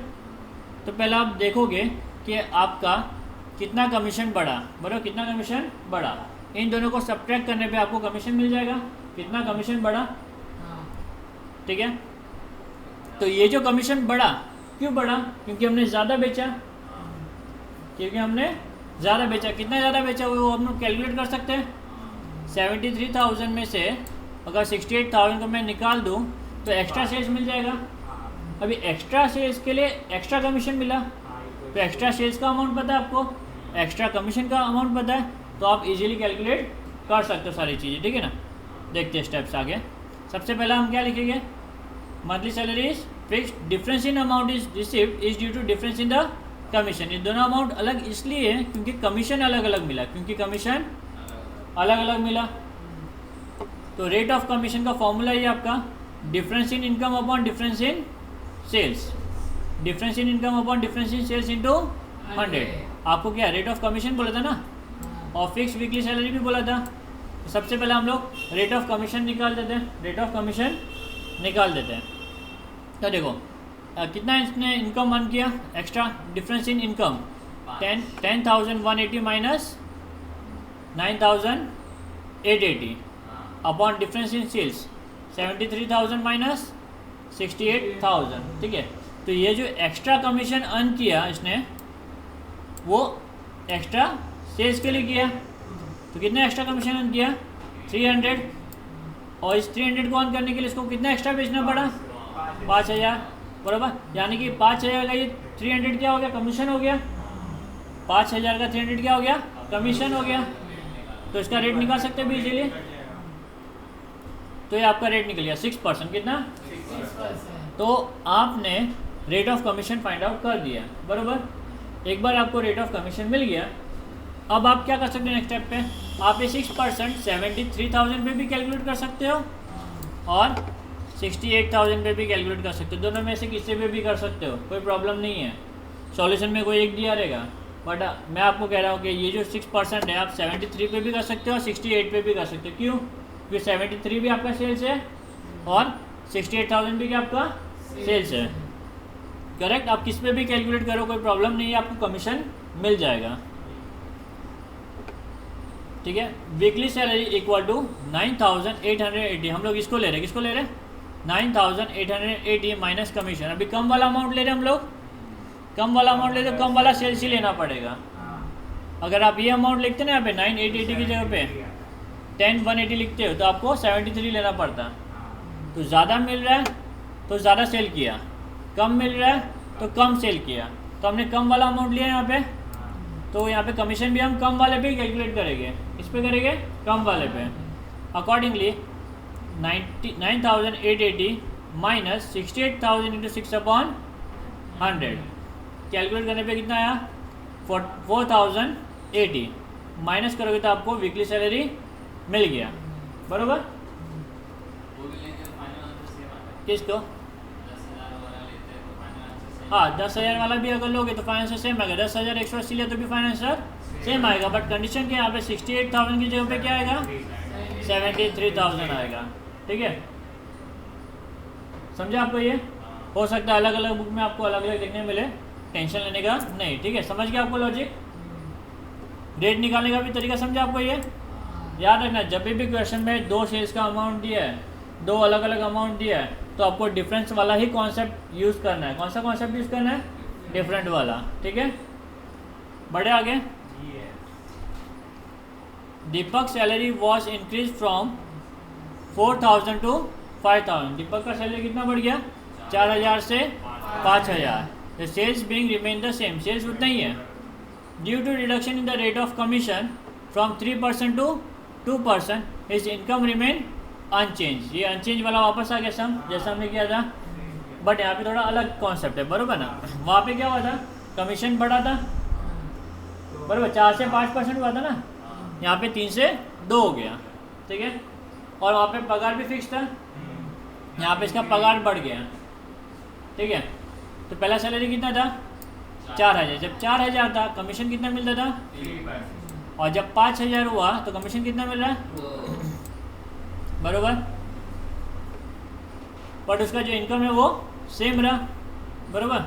तो पहले आप देखोगे कि आपका कितना कमीशन बढ़ा, बराबर कितना कमीशन बढ़ा। इन दोनों को सब्ट्रैक्ट करने पे आपको कमीशन मिल जाएगा, कितना कमीशन बढ़ा। ठीक है, तो ये जो कमीशन बढ़ा क्यों बढ़ा, क्योंकि हमने ज़्यादा बेचा, कितना ज़्यादा बेचा वो हम लोग कैलकुलेट कर सकते हैं। 73,000 में से अगर 68,000 को मैं निकाल दूं तो एक्स्ट्रा सेल्स मिल जाएगा। अभी एक्स्ट्रा सेल्स के लिए एक्स्ट्रा कमीशन मिला, तो एक्स्ट्रा सेल्स का अमाउंट पता है आपको, एक्स्ट्रा कमीशन का अमाउंट पता है, तो आप इजीली कैलकुलेट कर सकते हो सारी चीज़ें। ठीक है ना, देखते हैं स्टेप्स आगे। सबसे पहला हम क्या लिखेंगे, monthly salary is fixed, difference in amount is received is due to difference in the commission. ये दोनों अमाउंट अलग इसलिए है क्योंकि कमीशन अलग अलग मिला, तो रेट ऑफ कमीशन का फॉर्मूला ये आपका difference in income upon difference in sales, difference in income upon difference in sales into 100। आपको क्या रेट ऑफ कमीशन बोला था ना, और फिक्स वीकली सैलरी भी बोला था। तो सबसे पहले हम लोग रेट ऑफ कमीशन निकाल देते हैं, तो देखो कितना इसने इनकम अर्न किया extra, difference in income 10,180 minus 9,880 upon difference in sales 73,000 minus 68,000। ठीक है, तो ये जो एक्स्ट्रा कमीशन अर्न किया इसने वो एक्स्ट्रा सेल्स के लिए किया, तो कितना एक्स्ट्रा कमीशन अर्न किया 300। और इस 300 को ऑन करने के लिए इसको कितना एक्स्ट्रा बेचना पड़ा? 5000, बराबर। यानी कि 5000 का ये 300 क्या हो गया? कमीशन हो गया। 5000 का 300 क्या हो गया? कमीशन हो गया। तो इसका रेट निकाल सकते हैं इजीली। तो ये आपका रेट निकल गया 6%। कितना? 6%। तो आपने rate of commission find out कर दिया, बराबर। एक बार आपको रेट ऑफ कमीशन मिल गया, अब आप क्या कर सकते हैं नेक्स्ट स्टेप पे? आप ये 6% 73,000 पे भी कैलकुलेट कर सकते हो और 68,000 पे भी कैलकुलेट कर सकते हो। दोनों में से किसी पे भी कर सकते हो, कोई प्रॉब्लम नहीं है। सॉल्यूशन में कोई एक दिया रहेगा, बट मैं आपको कह रहा हूँ कि ये जो 6% है आप 73 पे भी कर सकते हो और 68 पे भी कर सकते हो। क्यों? क्योंकि 73 भी आपका सेल्स है और 68,000 भी क्या आपका सेल्स है। करेक्ट? आप किस पे भी कैलकुलेट करो, कोई प्रॉब्लम नहीं है, आपको कमीशन मिल जाएगा। ठीक है। Weekly salary equal to 9,880। हम लोग इसको ले रहे हैं, किसको ले रहे हैं? 9,880 माइनस कमीशन। अभी कम वाला अमाउंट ले रहे हैं हम लोग, कम वाला अमाउंट ले तो कम वाला सेल्स ही लेना पड़ेगा। अगर आप ये अमाउंट लिखते ना यहाँ पे 9,880 की जगह पे 10,180 लिखते हो तो आपको 73 लेना पड़ता। तो ज़्यादा मिल रहा है तो ज़्यादा सेल किया, कम मिल रहा है तो कम सेल किया। तो हमने कम वाला अमाउंट लिया यहाँ पे, तो यहाँ पे कमीशन भी हम कम वाले पे कैलकुलेट करेंगे। इस पे करेंगे कम वाले पे। अकॉर्डिंगली 9,880 माइनस 68,000 इंटू 6/100 कैलकुलेट करने पे कितना आया? 4,080 माइनस करोगे तो आपको वीकली सैलरी मिल गया, बरोबर। किसको? हाँ, 10,000 वाला भी अगर लोगे तो फाइनेंसर सेम आएगा। 10,180 ले तो भी फाइनेंसर सेम आएगा, बट कंडीशन के यहाँ पे 68,000 की जगह पे क्या आएगा? 73,000 आएगा। ठीक है, समझा आपको? ये हो सकता है अलग अलग बुक में आपको अलग अलग देखने मिले, टेंशन लेने का नहीं। ठीक है, समझ गया आपको लॉजिक? रेट निकालने का भी तरीका समझा आपको? ये याद रखना, जब भी क्वेश्चन में दो सेल्स का अमाउंट दिया है, दो अलग अलग अमाउंट दिया है, तो आपको डिफरेंस वाला ही कॉन्सेप्ट यूज़ करना है। कौन सा कॉन्सेप्ट यूज़ करना है? डिफरेंट वाला। ठीक है, बढ़े आगे। Deepak salary was increase from 4,000 to 5,000। Deepak का सैलरी कितना बढ़ गया? 4,000 से 5,000। The sales being remain the same, sales उतना ही है। Due to reduction in the rate of commission from 3% to 2%, his income remain unchanged. ये अनचेंज वाला वापस आ गया सम, जैसा हमने किया था, बट यहाँ पे थोड़ा अलग कॉन्सेप्ट है, बरोबर ना। वहाँ पे क्या हुआ था? कमीशन बढ़ा था, बरोबर, 4 से 5% हुआ था ना। यहाँ पे 3 से 2 हो गया। ठीक है, और वहाँ पे पगार भी फिक्स था, यहाँ पे इसका पगार बढ़ गया। ठीक है, तो पहला सैलरी कितना था? 4,000। जब 4,000 था कमीशन कितना मिलता था? 3%। और जब 5,000 हुआ तो कमीशन कितना मिल रहा है? बरोबर, बट उसका जो इनकम है वो सेम रहा, बरोबर।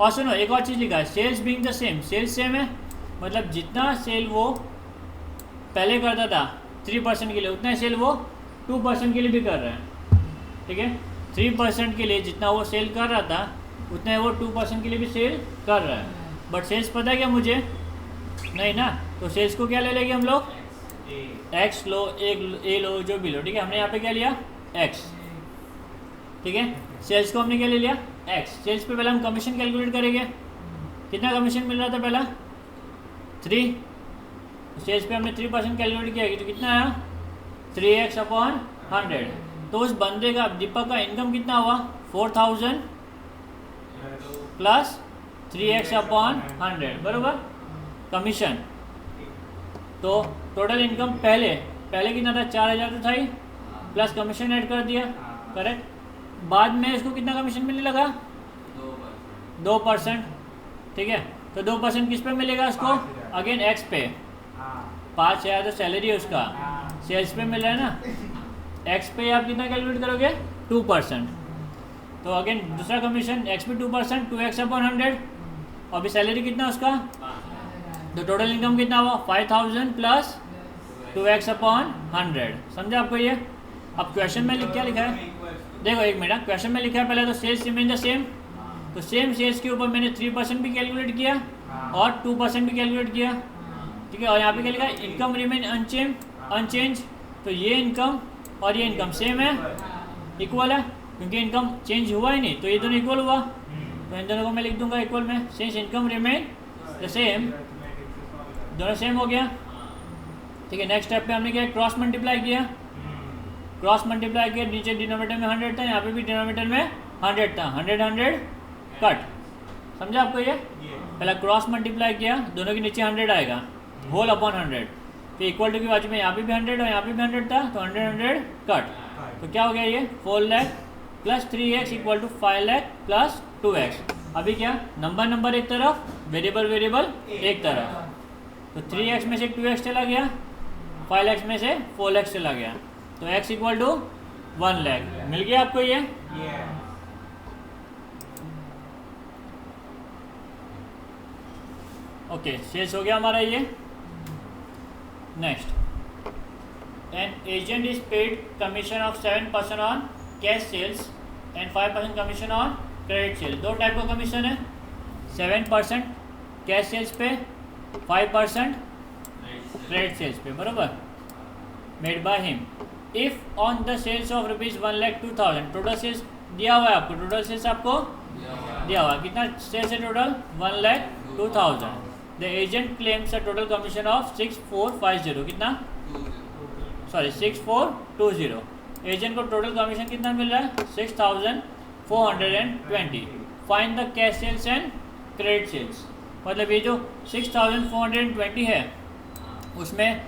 और सुनो, एक और चीज़ लिखा है, sales being the same. Sales same है मतलब जितना सेल वो पहले करता था 3% के लिए, उतना ही सेल वो 2% के लिए भी कर रहा है। ठीक है, 3% के लिए जितना वो सेल कर रहा था उतना ही वो 2% के लिए भी सेल कर रहा है। बट सेल्स पता है क्या मुझे? नहीं ना। तो सेल्स को क्या ले लेंगे हम लोग? एक्स लो, ए लो, जो भी लो। ठीक है, हमने यहाँ पे क्या लिया? एक्स। ठीक है, सेल्स को हमने क्या ले लिया? एक्स। सेल्स पे पहले हम कमीशन कैलकुलेट करेंगे। कितना कमीशन मिल रहा था पहला? 3। सेल्स पे हमने 3% कैलकुलेट किया तो कितना आया? 3x/100। तो उस बंदे का, दीपक का इनकम कितना हुआ? 4,000 प्लस 3x/100, बरोबर, कमीशन। तो टोटल इनकम पहले कितना था? 4,000 तो था ही, प्लस कमीशन ऐड कर दिया, करेक्ट। बाद में इसको कितना कमीशन मिलने लगा? 2%। ठीक है, तो 2% किस पे मिलेगा इसको? अगेन एक्स पे। 5,000 तो सैलरी है उसका, सेल्स पे मिल रहा है ना। एक्स पे आप कितना कैलकुलेट करोगे? 2%। तो अगेन दूसरा कमीशन एक्स पे 2%, 2x/100। और अभी सैलरी कितना उसका? तो टोटल इनकम कितना हुआ? 5,000 प्लस 2x/100। समझा आपको ये? अब क्वेश्चन में क्या लिखा है? देखो एक मिनट, क्वेश्चन में लिखा है पहले तो सेल्स रिमेन द सेम। तो सेम सेल्स के ऊपर मैंने 3% भी कैलकुलेट किया और 2% भी कैलकुलेट किया। ठीक है, और यहाँ पे क्या लिखा है? Income remain unchanged. तो ये इनकम और ये इनकम सेम है, इक्वल है, क्योंकि इनकम चेंज हुआ ही नहीं, तो ये दोनों इक्वल हुआ, तो इन दोनों को मैं लिख दूंगा इक्वल में, since income remain the same, दोनों सेम हो गया। ठीक है, नेक्स्ट स्टेप पे हमने क्या क्रॉस मल्टीप्लाई किया, क्रॉस मल्टीप्लाई किया, नीचे डिनोमिनेटर में 100 था, यहाँ पे भी डिनोमिनेटर में 100 था, 100 100 कट, समझा आपको ये? पहले क्रॉस मल्टीप्लाई किया, दोनों के नीचे 100 आएगा, होल अपॉन 100, फिर इक्वल टू की बाजू में यहाँ पे भी 100 और यहाँ पे भी 100 था, तो 100 100 कट, तो क्या हो गया ये 4 lakh plus 3x equal to 5 lakh plus 2x। अभी क्या नंबर एक तरफ, वेरिएबल एक तरफ, तो 3x में से 2x चला गया, 5x में से 4x चला गया, तो x इक्वल टू 1 लाख मिल गया आपको ये। ओके, शेष हो गया हमारा ये। Next, an agent is paid commission of 7% on cash sales and 5% commission on credit sales। दो टाइप का कमीशन है, 7% कैश सेल्स पे, 5% क्रेडिट सेल्स पे, बरोबर, made by him if on the sales of ₹1,02,000। Total sales दिया हुआ है आपको, टोटल सेल्स आपको दिया हुआ है, कितना सेल्स है total 1,02,000। The agent claims a total commission of 6450, कितना 6420। एजेंट को टोटल कमीशन कितना मिल रहा है 6420। Find the cash sales and credit sales, मतलब ये जो 6420 है उसमें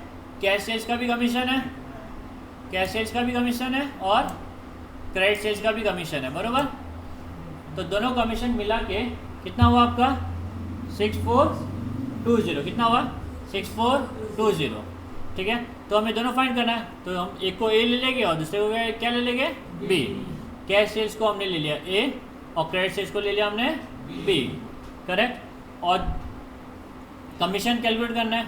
कैश सेल्स का भी कमीशन है, कैश सेल्स का भी कमीशन है और क्रेडिट सेल्स का भी कमीशन है, बरोबर। तो दोनों कमीशन मिला के कितना हुआ आपका 6420, कितना हुआ 6420। ठीक है, तो हमें दोनों फाइंड करना है, तो हम एक को ए ले लेंगे और दूसरे को क्या ले लेंगे बी। कैश सेल्स को हमने ले लिया ए और क्रेडिट सेल्स को ले लिया हमने बी, करेक्ट। और कमीशन कैलकुलेट करना है,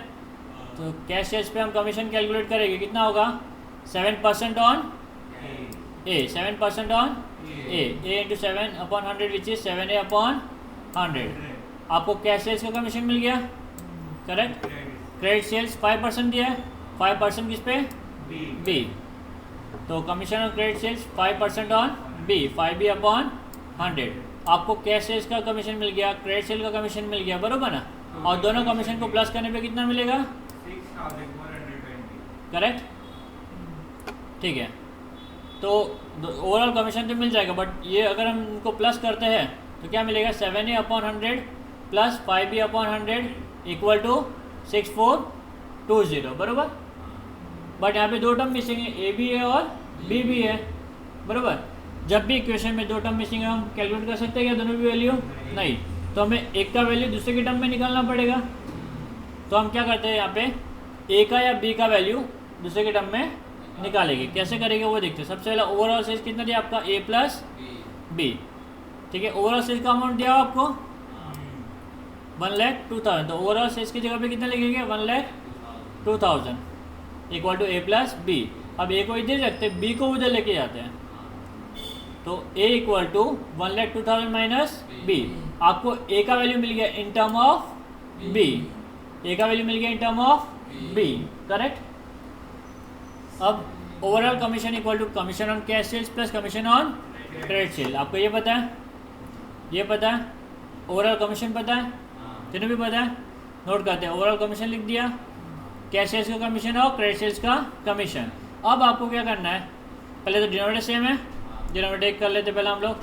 तो कैश सेल्स पे हम कमीशन कैलकुलेट करेंगे, कितना होगा 7% on A, 7% on A into 7/100 which is 7A upon 100। आपको कैश सेल्स का कमीशन मिल गया, करेक्ट। क्रेडिट सेल्स 5% दिया है, 5% किस पे बी, तो commission on credit sales 5% on B, 5B upon 100। आपको कैश सेल्स का कमीशन मिल गया, क्रेडिट सेल का कमीशन मिल गया, बरोबर ना। और दोनों कमीशन को प्लस करने पे कितना मिलेगा 6420, करेक्ट। ठीक है, तो ओवरऑल कमीशन तो मिल जाएगा, बट ये अगर हम इनको प्लस करते हैं तो क्या मिलेगा 7A upon 100 plus 5B upon 100 equal to 6420, बरोबर। बट यहाँ पे दो टर्म मिसिंग है, ए भी है और बी भी है, बरोबर। जब भी इक्वेशन में दो टर्म मिसिंग है हम कैलकुलेट कर सकते हैं क्या दोनों भी वैल्यू, नहीं, तो हमें एक का वैल्यू दूसरे के टर्म में निकालना पड़ेगा। तो हम क्या करते हैं यहाँ पे ए का या बी का वैल्यू दूसरे के टर्म में निकालेंगे, कैसे करेंगे वो देखते हैं। सबसे पहले ओवरऑल सेल्स कितना दिया आपका ए प्लस बी, ठीक है। ओवरऑल सेल्स का अमाउंट दिया आपको 1,02,000, तो ओवरऑल सेल्स की जगह पे कितना लिखेंगे 1,02,000 equal to A plus B. अब ए को इधर रखते हैं, बी को उधर लेके जाते हैं, तो A equal to 1,02,000 minus B. आपको ए का वैल्यू मिल गया in term of B, A का वैल्यू मिल गया in term of B, correct. अब overall commission equal to commission on cash sales plus commission on credit sale. आपको ये पता है, ये पता है, ओवरऑल कमीशन पता है, तीनों भी पता है, नोट करते हैं। ओवरऑल कमीशन लिख दिया, कैश सेल्स का कमीशन और क्रेडिट सेल्स का कमीशन। अब आपको क्या करना है, पहले तो डिनोमिनेटर सेम है, डिनोमिनेटर एक कर लेते पहले हम लोग,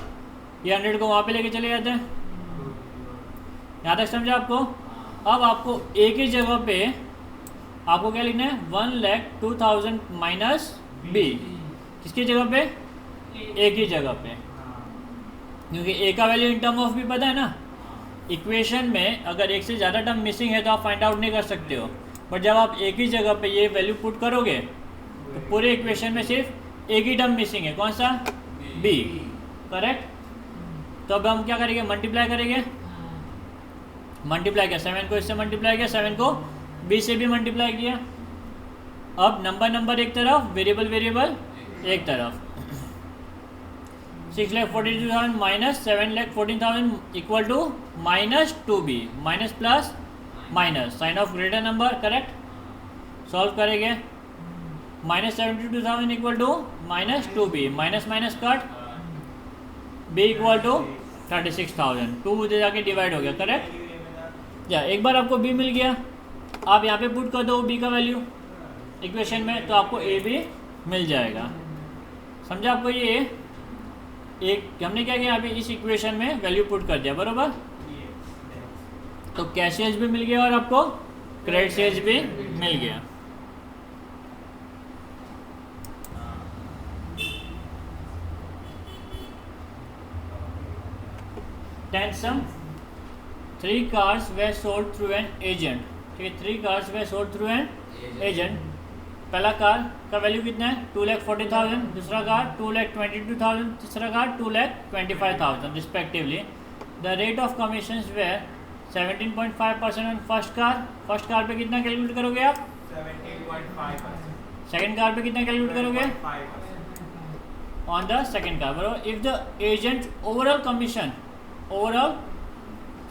ये 100 को वहाँ पे लेके चले जाते हैं, यहाँ तक समझा आपको। अब आपको ए की जगह पे आपको क्या लिखना है 1,02,000 माइनस बी, किसकी जगह पे ए की जगह पे, क्योंकि ए का value in term of B पता है ना। इक्वेशन में अगर एक से ज़्यादा टर्म मिसिंग है तो आप फाइंड आउट नहीं कर सकते हो, बट जब आप एक ही जगह पे ये वैल्यू पुट करोगे तो पूरे इक्वेशन में सिर्फ एक ही टर्म मिसिंग है, कौन सा बी, करेक्ट। तो अब हम क्या करेंगे मल्टीप्लाई करेंगे, मल्टीप्लाई किया 7 को इससे मल्टीप्लाई किया, 7 को बी से भी मल्टीप्लाई किया। अब नंबर एक तरफ, वेरिएबल एक तरफ। 6,42,000 minus 7,14,000 equal to -2b, minus plus minus, sign of greater number, correct. Solve करेंगे minus 72,000 equal to minus 2b, minus minus cut, b equal to 36,000, 2 उधर जाके डिवाइड हो गया, करेक्ट। या एक बार आपको b मिल गया, आप यहाँ पे पुट कर दो b का वैल्यू इक्वेशन में, तो आपको a भी मिल जाएगा। समझा आपको? ये एक हमने क्या किया, यहाँ पे इस इक्वेशन में वैल्यू पुट कर दिया, बरोबर। तो कैश सेल्स भी मिल गया और आपको क्रेडिट सेल्स भी मिल गया। Tenth sum, 3 cars were sold through an agent। ठीक है, 3 cars were sold through an agent। पहला कार का वैल्यू कितना है 2,40,000, दूसरा कार 2,22,000, तीसरा car 2,25,000 respectively. The rate of commissions were 17.5% on first car. First car पे कितना कैलकुलेट करोगे आप? 17.5%। सेकेंड कार पे कितना कैलकुलेट करोगे? 5% ऑन द सेकेंड कार, बराबर। If the agent overall commission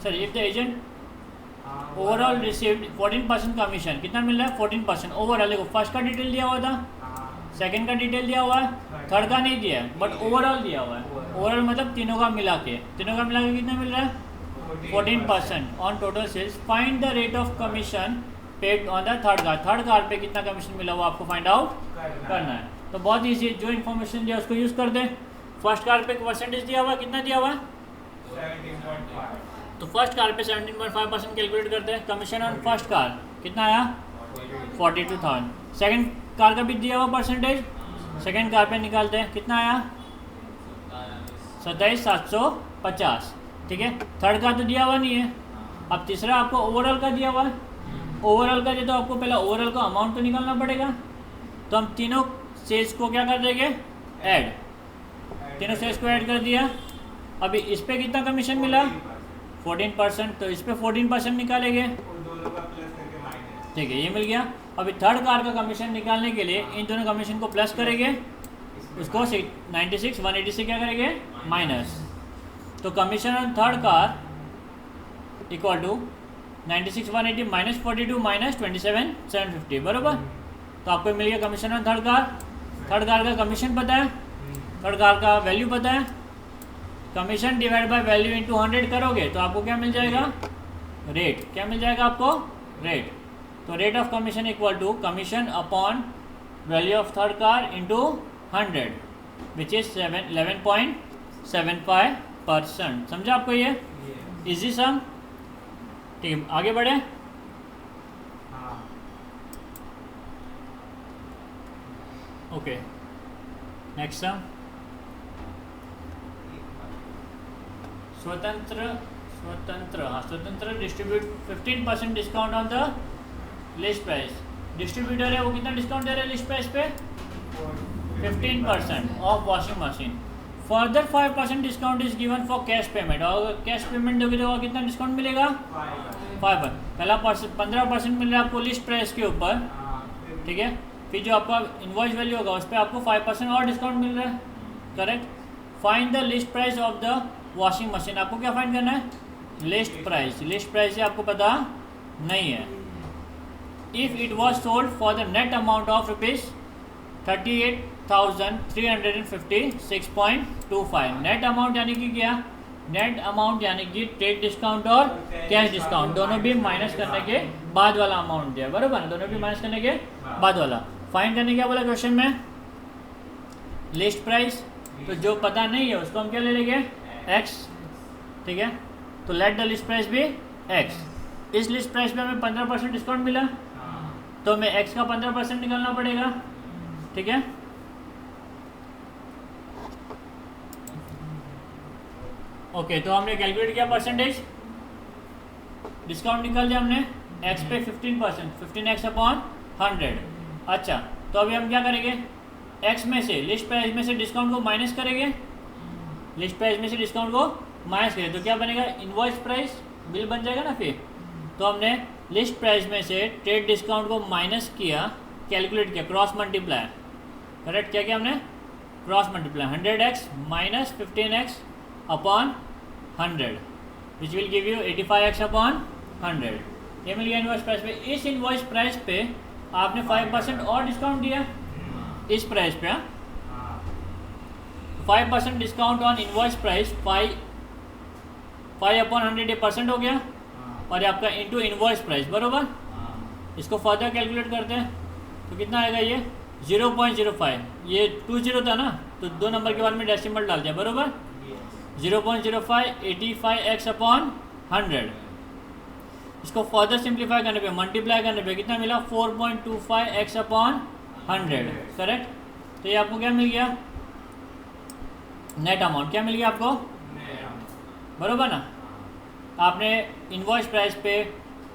if the agent overall received 14% commission, कितना मिल रहा है? 14% ओवरऑल। देखो फर्स्ट का डिटेल दिया हुआ था, सेकंड का डिटेल दिया हुआ है, थर्ड का नहीं दिया है, बट ओवरऑल दिया हुआ है। ओवरऑल मतलब तीनों का मिला के कितना मिल रहा है? 14% on total sales. Find the rate of commission paid on the third car. Third car पे कितना कमीशन मिला वो आपको फाइंड आउट करना है। तो बहुत ईजी, जो इन्फॉर्मेशन दिया उसको यूज़ कर दें। फर्स्ट कार पे परसेंटेज दिया हुआ, कितना दिया हुआ है? 17.5। तो फर्स्ट कार पे 17.5% कैलकुलेट करते हैं। कमीशन ऑन फर्स्ट कार कितना आया? 42,000। सेकंड कार का भी दिया हुआ परसेंटेज, सेकंड कार पे निकालते हैं, कितना आया? 27,750। ठीक है, थर्ड का तो दिया हुआ नहीं है। अब तीसरा आपको ओवरऑल का दिया हुआ है। ओवरऑल का दे तो आपको पहले ओवरऑल का अमाउंट तो निकालना पड़ेगा। तो हम तीनों सेल्स को क्या कर देंगे? ऐड। तीनों सेल्स को ऐड कर दिया। अभी इस पे कितना कमीशन मिला? 14%। तो इस पे 14% निकालेंगे, ठीक है, ये मिल गया। अभी थर्ड कार का कमीशन निकालने के लिए इन दोनों कमीशन को प्लस करेंगे, उसको 96 180 से क्या करेंगे? माइनस। तो commission on third car equal to 96 180 minus 42 minus 27 750, बराबर। तो आपको मिल गया commission on third car. Third car का कमीशन पता है, थर्ड कार का वैल्यू पता है। Commission divide by value into 100 करोगे तो आपको क्या मिल जाएगा? रेट। क्या मिल जाएगा आपको? रेट। तो rate of commission equal to commission upon value of third car into 100 which is 11.75%। समझा आपको? ये इजी सम। ठीक है, आगे बढ़े। Okay, next sum. Swatantra distribute 15% discount on the list price. Distributor है वो कितना डिस्काउंट दे रहा है लिस्ट प्राइस पे? 15% of washing machine. Further 5% discount is given for cash payment. और कैश पेमेंट दोगे तो कितना डिस्काउंट मिलेगा? 5%। पहला 15% मिल रहा है आपको लिस्ट प्राइस के ऊपर, ठीक है। फिर जो आपका इनवॉइस वैल्यू होगा उस पर आपको 5% और डिस्काउंट मिल रहा है, correct. Find the list price of the washing machine. आपको क्या फाइंड करना है? List price. लिस्ट प्राइस आपको पता नहीं है। If it was sold for the net amount of rupees 38,356.25। Net amount यानी कि क्या? नेट अमाउंट यानी कि ट्रेड डिस्काउंट और कैश डिस्काउंट दोनों भी माइनस करने के बाद वाला अमाउंट दिया, बराबर ना? दोनों भी माइनस करने के बाद वाला। फाइंड करने क्या बोला क्वेश्चन में? List price. तो जो पता नहीं है उसको हम क्या ले लेंगे? एक्स, ठीक है। तो लेट द लिस्ट प्राइस भी एक्स। इस लिस्ट प्राइस पे हमें 15% डिस्काउंट मिला, तो हमें एक्स का 15% निकालना पड़ेगा, ठीक है। ओके, तो हमने कैलकुलेट किया परसेंटेज, डिस्काउंट निकाल दिया हमने एक्स पे 15%, 15x अपॉन 100। अच्छा, तो अभी हम क्या करेंगे? एक्स में से लिस्ट प्राइस में से डिस्काउंट को माइनस करेंगे। लिस्ट प्राइस में से डिस्काउंट को माइनस करें तो क्या बनेगा? इनवॉइस प्राइस, बिल बन जाएगा ना फिर। तो हमने लिस्ट प्राइस में से ट्रेड डिस्काउंट को माइनस किया, कैलकुलेट किया, क्रॉस मल्टीप्लाई, करेक्ट। क्या किया हमने? Cross multiply. 100x minus 15x upon 100 which will give you 85x upon 100। ये मिल गया इनवॉइस प्राइस पे। इस इनवॉइस प्राइस पे आपने 5% और डिस्काउंट दिया, इस प्राइस पे। हाँ, 5% डिस्काउंट ऑन इनवॉइस प्राइस, 5/100 ये परसेंट हो गया, और ये आपका इंटू इनवॉइस प्राइस, बरोबर। इसको फर्दर कैलकुलेट करते हैं तो कितना आएगा ये 0.05, ये 20 था ना, तो 2 नंबर के बाद में डेसिमल डाल दिया, बरोबर। 0.05 85x/100। इसको फर्दर सिंप्लीफाई करने पे, मल्टीप्लाई करने पे कितना मिला 4.25x/100, करेक्ट। तो ये आपको क्या मिल गया, नेट अमाउंट क्या मिल गया आपको, बरोबर ना। आपने इनवॉइस प्राइस पे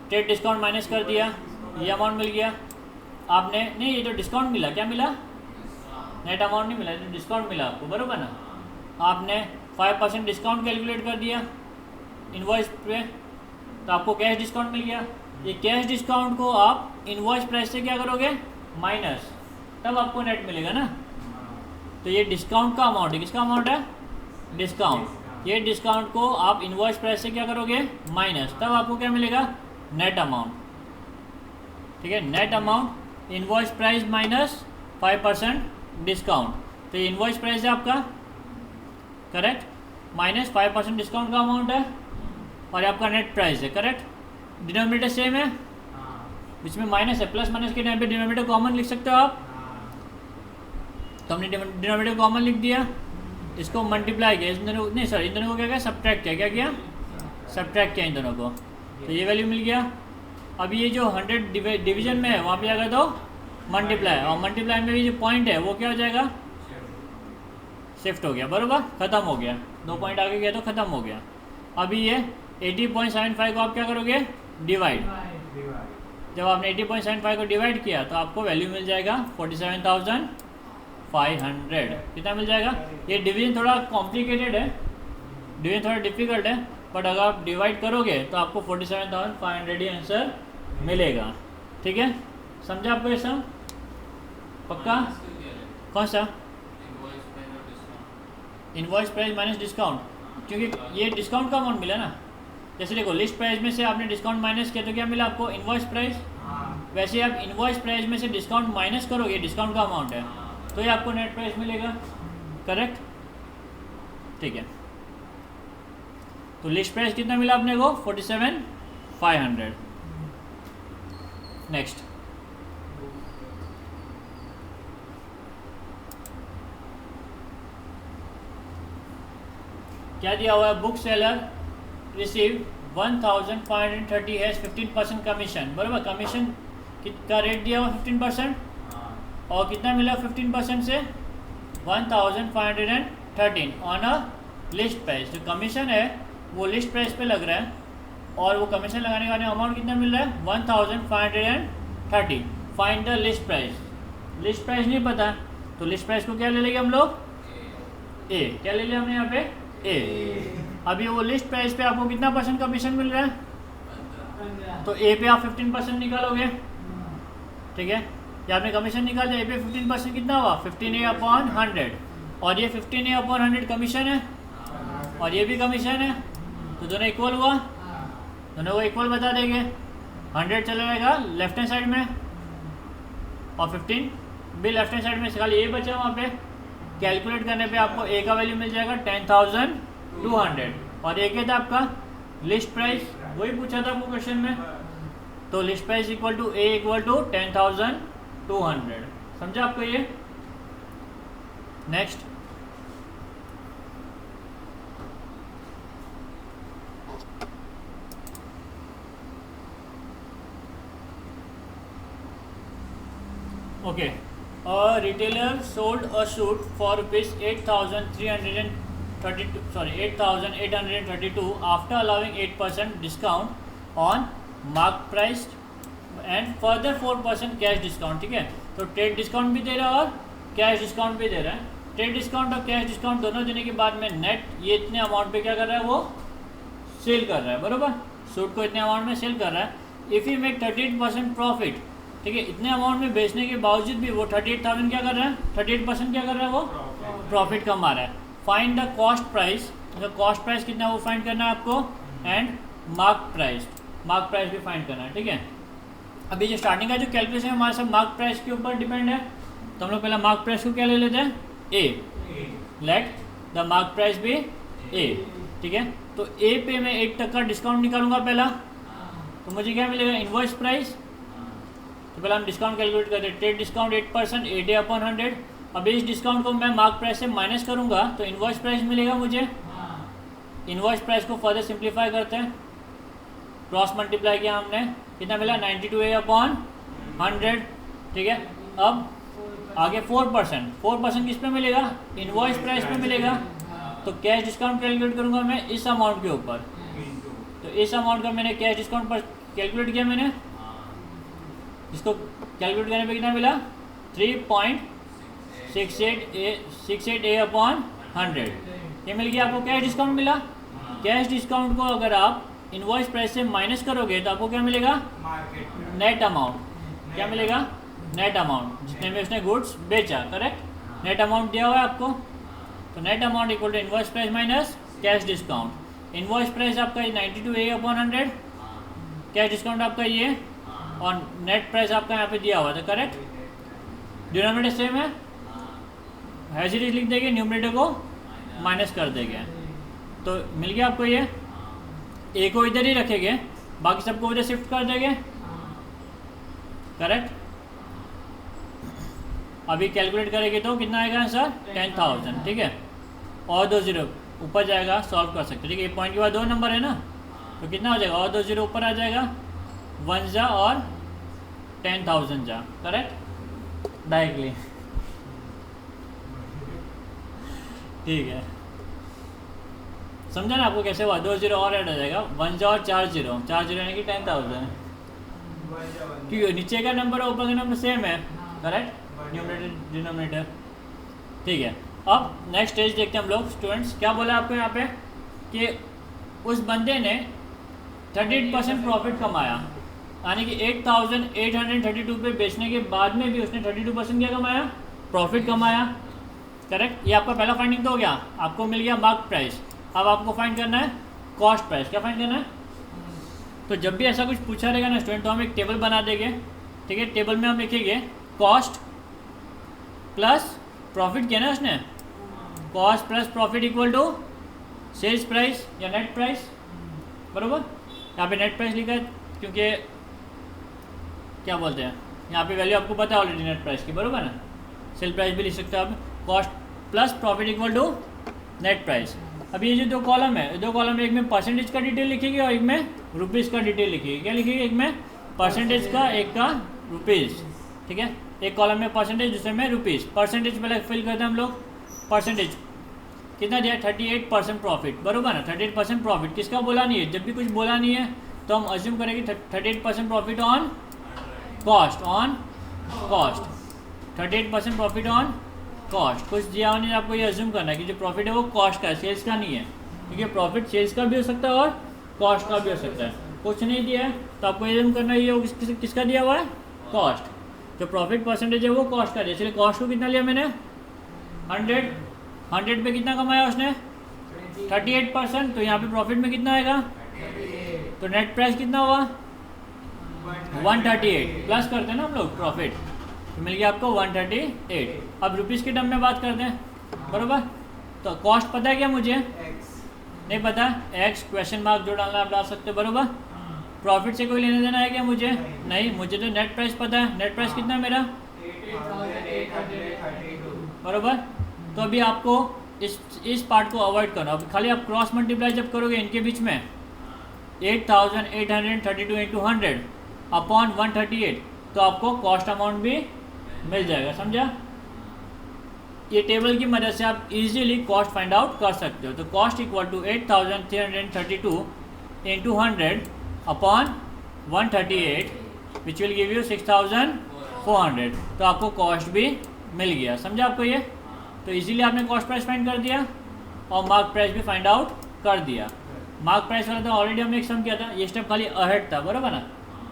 ट्रेड डिस्काउंट माइनस कर दिया, ये अमाउंट मिल गया। आपने नहीं, ये जो डिस्काउंट मिला क्या मिला, नेट अमाउंट नहीं मिला, जो डिस्काउंट मिला आपको, बरोबर ना। आपने 5% डिस्काउंट कैलकुलेट कर दिया इनवॉइस पे, तो आपको कैश डिस्काउंट मिल गया। ये कैश डिस्काउंट को आप इनवॉइस प्राइस से क्या करोगे, माइनस, तब आपको नेट मिलेगा ना। तो ये डिस्काउंट का अमाउंट है, किसका अमाउंट है, डिस्काउंट। ये डिस्काउंट को आप इनवॉइस प्राइस से क्या करोगे, माइनस, तब आपको क्या मिलेगा, नेट अमाउंट। ठीक है, net amount invoice price minus 5% discount. तो ये इनवॉइस प्राइस है आपका, करेक्ट, माइनस 5% डिस्काउंट का अमाउंट है, और आपका नेट प्राइस है, करेक्ट। डिनोमिनेटर सेम है, इसमें माइनस है, प्लस माइनस के टाइम पे डिनोमिनेटर कॉमन लिख सकते हो आप। तो हमने डिनोमिनेटर कॉमन लिख दिया, इसको मल्टीप्लाई किया, इन दोनों नहीं सॉरी, इन दोनों को क्या किया, सब्ट्रैक्ट किया, क्या किया, सब्ट्रैक्ट किया इन दोनों को, तो ये वैल्यू मिल गया। अब ये जो 100 डिवीजन में है वहाँ पे जाकर तो मल्टीप्लाई, और मल्टीप्लाई में भी जो पॉइंट है वो क्या हो जाएगा, शिफ्ट हो गया, बरोबर, ख़त्म हो गया, 2 पॉइंट आगे गया तो ख़त्म हो गया। अभी ये 80.75 को आप क्या करोगे, डिवाइड। जब आपने 80.75 को डिवाइड किया तो आपको वैल्यू मिल जाएगा 47,500। कितना मिल जाएगा, ये डिवीजन थोड़ा कॉम्प्लिकेटेड है, डिवीजन थोड़ा डिफिकल्ट है, बट अगर आप डिवाइड करोगे तो आपको 47,500 ही आंसर मिलेगा। ठीक है, समझा आपको ये सब, पक्का। कौन सा, इनवॉइस प्राइस माइनस डिस्काउंट, क्योंकि ये डिस्काउंट का अमाउंट मिला ना। जैसे देखो, लिस्ट प्राइस में से आपने डिस्काउंट माइनस किया तो क्या मिला आपको, इनवॉइस प्राइस। वैसे आप इनवॉइस प्राइस में से डिस्काउंट माइनस करोगे, डिस्काउंट का अमाउंट है, तो ये आपको नेट प्राइस मिलेगा, करेक्ट। ठीक है, तो लिस्ट प्राइस कितना मिला आपने को, 47,500। नेक्स्ट, क्या दिया हुआ है, book seller receive 1,530 has 15% commission, बराबर। कमीशन का रेट दिया हुआ 15%, और कितना मिला 15% से 1,513 ऑन अ लिस्ट प्राइस। जो कमीशन है वो लिस्ट प्राइस पे लग रहा है, और वो कमीशन लगाने का अमाउंट कितना मिल रहा है, 1,530। Find the list price. List price नहीं पता, तो लिस्ट प्राइस को क्या ले लेंगे हम लोग, ए। क्या ले लिया हमने यहाँ पे, ए। अभी वो लिस्ट प्राइस पे आपको कितना % कमीशन मिल रहा है, तो ए पे आप 15% निकालोगे। ठीक है, या आपने कमीशन निकाल दिया, ए पे 15% कितना हुआ, 15A/100, और ये 15A/100 कमीशन है, और ये भी कमीशन है, तो दोनों इक्वल हुआ, दोनों को इक्वल बता देंगे। 100 चला जाएगा लेफ्ट हैंड साइड में, और 15 भी लेफ्ट हैंड साइड में, खाली ये बचा वहाँ पे। कैलकुलेट करने पे आपको ए का वैल्यू मिल जाएगा 10,200, और ए क्या था आपका, लिस्ट प्राइस, वही पूछा था आपको क्वेश्चन में। तो list price equal to A equal to 10,200। समझा आपको ये। Next, okay, retailer sold a suit for ₹8,832 after allowing 8% discount on mark price and further 4% cash discount. ठीक है, तो ट्रेड डिस्काउंट भी दे रहा है और कैश डिस्काउंट भी दे रहा है। ट्रेड डिस्काउंट और कैश डिस्काउंट दोनों देने के बाद में नेट ये इतने अमाउंट पे क्या कर रहा है, वो सेल कर रहा है, बरोबर। सूट को इतने अमाउंट में सेल कर रहा है। इफ़ यू मेक 38% प्रॉफिट, ठीक है, इतने अमाउंट में बेचने के बावजूद भी वो 38,000 क्या कर रहा है, 38% क्या कर रहा है, वो प्रॉफिट कमा रहा है। फाइंड द कॉस्ट प्राइस, तो कॉस्ट प्राइस कितना वो फाइंड करना है आपको, एंड मार्क प्राइस भी फाइंड करना है। ठीक है, अभी जो स्टार्टिंग का जो कैलकुलेशन है हमारे सब मार्क प्राइस के ऊपर डिपेंड है, तो हम लोग पहला मार्क प्राइस को क्या ले लेते हैं, ए, लेट द मार्क प्राइस भी ए, ठीक है। तो ए पे मैं 8 तक का डिस्काउंट निकालूंगा पहला, तो मुझे क्या मिलेगा, इनवॉइस प्राइस। तो पहले हम डिस्काउंट कैलकुलेट करते हैं, ट्रेड डिस्काउंट 8%, 8/100। अब इस डिस्काउंट को मैं मार्क प्राइस से माइनस करूंगा तो इनवॉइस प्राइस मिलेगा मुझे। इनवॉइस प्राइस को फर्दर सिंप्लीफाई करते हैं, क्रॉस मल्टीप्लाई किया हमने, कितना मिला, 92A/100, ठीक है। अब आगे 4% किस पे मिलेगा, इनवॉइस प्राइस पे मिलेगा। तो कैश डिस्काउंट कैलकुलेट करूंगा मैं इस अमाउंट के ऊपर, तो इस अमाउंट का मैंने कैश डिस्काउंट पर कैलकुलेट किया मैंने, इसको कैलकुलेट करने पे कितना मिला, 3.68A/100, ये मिल गया आपको कैश डिस्काउंट मिला। कैश डिस्काउंट को अगर आप इनवॉइस प्राइस से माइनस करोगे तो आपको क्या मिलेगा, नेट अमाउंट, क्या मिलेगा, नेट अमाउंट, जितने में उसने गुड्स बेचा, करेक्ट। नेट अमाउंट दिया हुआ है आपको, तो net amount equal to invoice price minus cash discount. Invoice price आपका 92A/100, कैश डिस्काउंट आपका ये, और नेट प्राइस आपका यहाँ पे दिया हुआ था, करेक्ट। डिनोमिनेटर सेम है, एज इट इज लिख देंगे, न्यूमरेटर को माइनस कर देंगे, तो मिल गया आपको ये। ए को इधर ही रखेंगे, बाकी सबको उधर शिफ्ट कर देंगे, करेक्ट। अभी कैलकुलेट करेंगे तो कितना आएगा आंसर, 10,000, ठीक है। और 2 जीरो ऊपर जाएगा, सॉल्व कर सकते, ठीक है। ये पॉइंट के बाद 2 नंबर है ना, तो कितना हो जाएगा, और 2 जीरो ऊपर आ जाएगा, 1 जा और 10,000 जा, करेक्ट, डायरेक्टली, ठीक है। समझा ना आपको कैसे हुआ, 2 जीरो और ऐड हो जाएगा, 1 जा और 4 जीरो यानी कि 10,000, क्योंकि नीचे का नंबर और ऊपर का नंबर सेम है, करेक्ट, न्यूमरेटर डिनोमिनेटर, ठीक है। अब नेक्स्ट स्टेज देखते हैं हम लोग, स्टूडेंट्स क्या बोला आपको यहाँ पे, कि उस बंदे ने 38% प्रॉफिट कमाया, यानी कि 8,832 पे बेचने के बाद में भी उसने 32% क्या कमाया, प्रॉफिट कमाया, करेक्ट। ये आपका पहला फाइंडिंग तो हो गया, आपको मिल गया मार्क प्राइस। अब आपको फाइंड करना है कॉस्ट प्राइस, क्या फाइंड करना है। तो जब भी ऐसा कुछ पूछा रहेगा ना स्टूडेंट, तो हम एक टेबल बना देंगे, ठीक है। टेबल में हम लिखेंगे कॉस्ट प्लस प्रॉफिट, किया ना उसने, cost plus profit equal to sales price या नेट प्राइस, बरोबर। यहाँ पे नेट प्राइस लिखा है क्योंकि क्या बोलते हैं, यहाँ पे वैल्यू आपको पता है ऑलरेडी नेट प्राइस की, बरोबर ना। सेल प्राइस भी लिख सकते हो आप, cost plus profit equal to net price. अब ये जो 2 कॉलम है, 2 कॉलम में एक में परसेंटेज का डिटेल लिखेगी और एक में रुपीज़ का डिटेल लिखेगी, क्या लिखेगी, एक में परसेंटेज का, एक का रुपीज़, ठीक है। एक कॉलम में परसेंटेज, दूसरे में रुपीज़। परसेंटेज पहले फिल करते हैं हम लोग, परसेंटेज कितना दिया, 38% प्रॉफिट, बरोबर ना। 38% प्रॉफिट किसका बोला नहीं है, जब भी कुछ बोला नहीं है तो हम अज्यूम करेंगे 38% profit on cost, 38% profit on cost. कुछ दिया नहीं, आपको ये अज्यूम करना है कि जो प्रॉफिट है वो कॉस्ट का है, सेल्स का नहीं है, क्योंकि प्रॉफिट सेल्स का भी हो सकता है और कॉस्ट का भी हो सकता है। कुछ नहीं दिया है तो आपको ये अज्यूम करना है ये किसका दिया हुआ है, कॉस्ट। जो प्रॉफिट परसेंटेज है वो कॉस्ट का दिया, इसलिए कॉस्ट को कितना लिया मैंने, 100 पे कितना कमाया उसने, 38%, तो यहाँ पे प्रॉफिट में कितना आएगा, तो नेट प्राइस कितना हुआ, 138, प्लस करते हैं ना हम लोग प्रॉफिट, तो मिल गया आपको 138। अब रुपीज़ के टर्म में बात करते हैं, बरोबर। तो कॉस्ट पता है क्या मुझे, नहीं पता, एक्स क्वेश्चन मार्क जो डालना आप डाल सकते हो, बरोबर। प्रॉफिट से कोई लेना देना है क्या मुझे, नहीं, मुझे तो नेट प्राइस पता है, नेट प्राइस कितना है मेरा, 8,832, बरोबर। तो अभी आपको इस पार्ट को अवॉइड करना, अभी खाली आप क्रॉस मल्टीप्लाई जब करोगे इनके बीच में 8,832 इंटू 100 अपॉन 138, तो आपको कॉस्ट अमाउंट भी मिल जाएगा, समझा। ये टेबल की मदद से आप इजीली कॉस्ट फाइंड आउट कर सकते हो। तो cost equal to 8,332 into 100 upon 138 which will give you 6,400, तो आपको कॉस्ट भी मिल गया, समझा आपको ये। तो इजीली आपने कॉस्ट प्राइस फाइंड कर दिया और मार्क प्राइस भी फाइंड आउट कर दिया। मार्क प्राइस वाला तो ऑलरेडी हमने एक सम किया था, ये स्टेप खाली अहेड था, बराबर ना।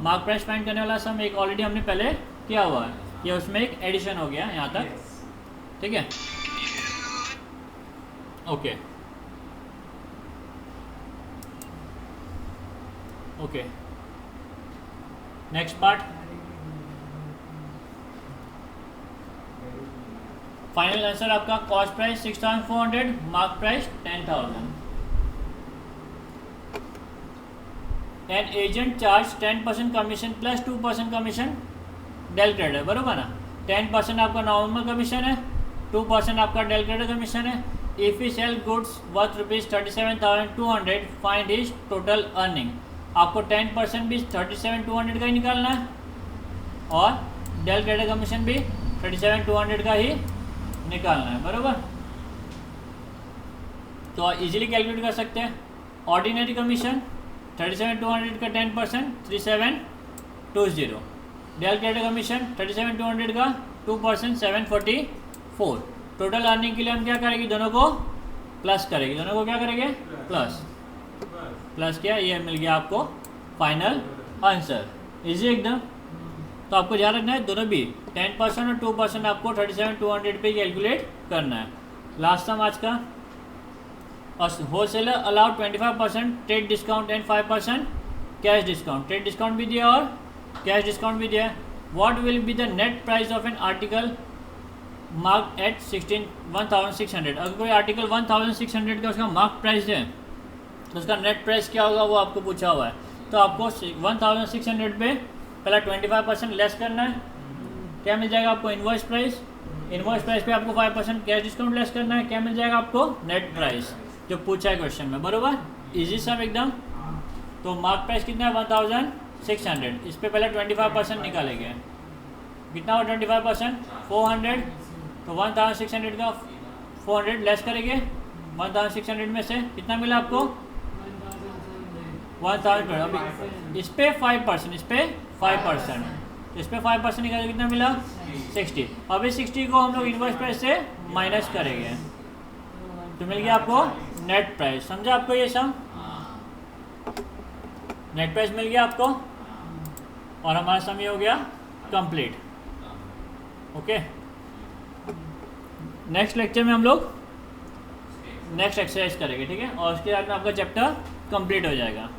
मार्क प्राइस फाइंड करने वाला सम एक ऑलरेडी हमने पहले किया हुआ है, ये उसमें एक एडिशन हो गया यहाँ तक, ठीक है, okay okay. Next part, final answer आपका cost price 6400, mark price 10,000। An agent charge 10% commission plus 2% commission del credit, बरोबर ना। 10% आपका नॉर्मल कमीशन है, 2% आपका डेल क्रेडिट कमीशन है। If you sell goods worth ₹37,200 find his total earning. आपको 10% भी 37,200 का ही निकालना है और डेल क्रेडिट कमीशन भी 37,200 का ही निकालना है, बरोबर। तो इजीली कैलकुलेट कर सकते हैं। ऑर्डिनरी कमीशन 37,200 का 10% 3720। डेल क्रेडिट कमीशन 37,200 का 2% 744। टोटल अर्निंग के लिए हम क्या करेंगे, दोनों को प्लस करेंगे, दोनों को क्या करेंगे प्लस किया, ये मिल गया आपको फाइनल आंसर। इजी एकदम। तो आपको ध्यान रखना है दोनों भी 10% और 2% आपको 37,200 पे कैलकुलेट करना है। लास्ट सम आज का, wholesaler allowed 25% trade discount and 5% cash discount. Trade discount भी दिया और कैश डिस्काउंट भी दिया। What will be the net price of an article mark at 1,600। अगर कोई आर्टिकल 1,600 का उसका मार्क प्राइस है तो उसका नेट प्राइस क्या होगा वो आपको पूछा हुआ है। तो आपको 1,600 पे पहला 25% लेस करना है, क्या मिल जाएगा आपको इनवॉइस प्राइस। इनवॉइस प्राइस पे आपको 5% कैश डिस्काउंट लेस करना है, क्या मिल जाएगा आपको नेट प्राइस जो पूछा है क्वेश्चन में, बरोबर। इजी सब एकदम। तो मार्क प्राइस कितना है 1,600, इस पर पहले 25% निकालेंगे, कितना हुआ 25% 400। तो 1,600 का 400 लेस करेंगे 1,600 में से, कितना मिला आपको 1,000। अभी इस पे 5%, इस पे 5%, इस पे 5% निकाले कितना मिला 60। अभी 60 को हम लोग इनवॉइस प्राइस से माइनस करेंगे तो मिल गया आपको नेट प्राइस। समझा आपको ये सम, नेट प्राइस मिल गया आपको और हमारा सम ये हो गया कंप्लीट। ओके, नेक्स्ट लेक्चर में हम लोग नेक्स्ट एक्सरसाइज करेंगे, ठीक है, और उसके बाद में आपका चैप्टर कंप्लीट हो जाएगा।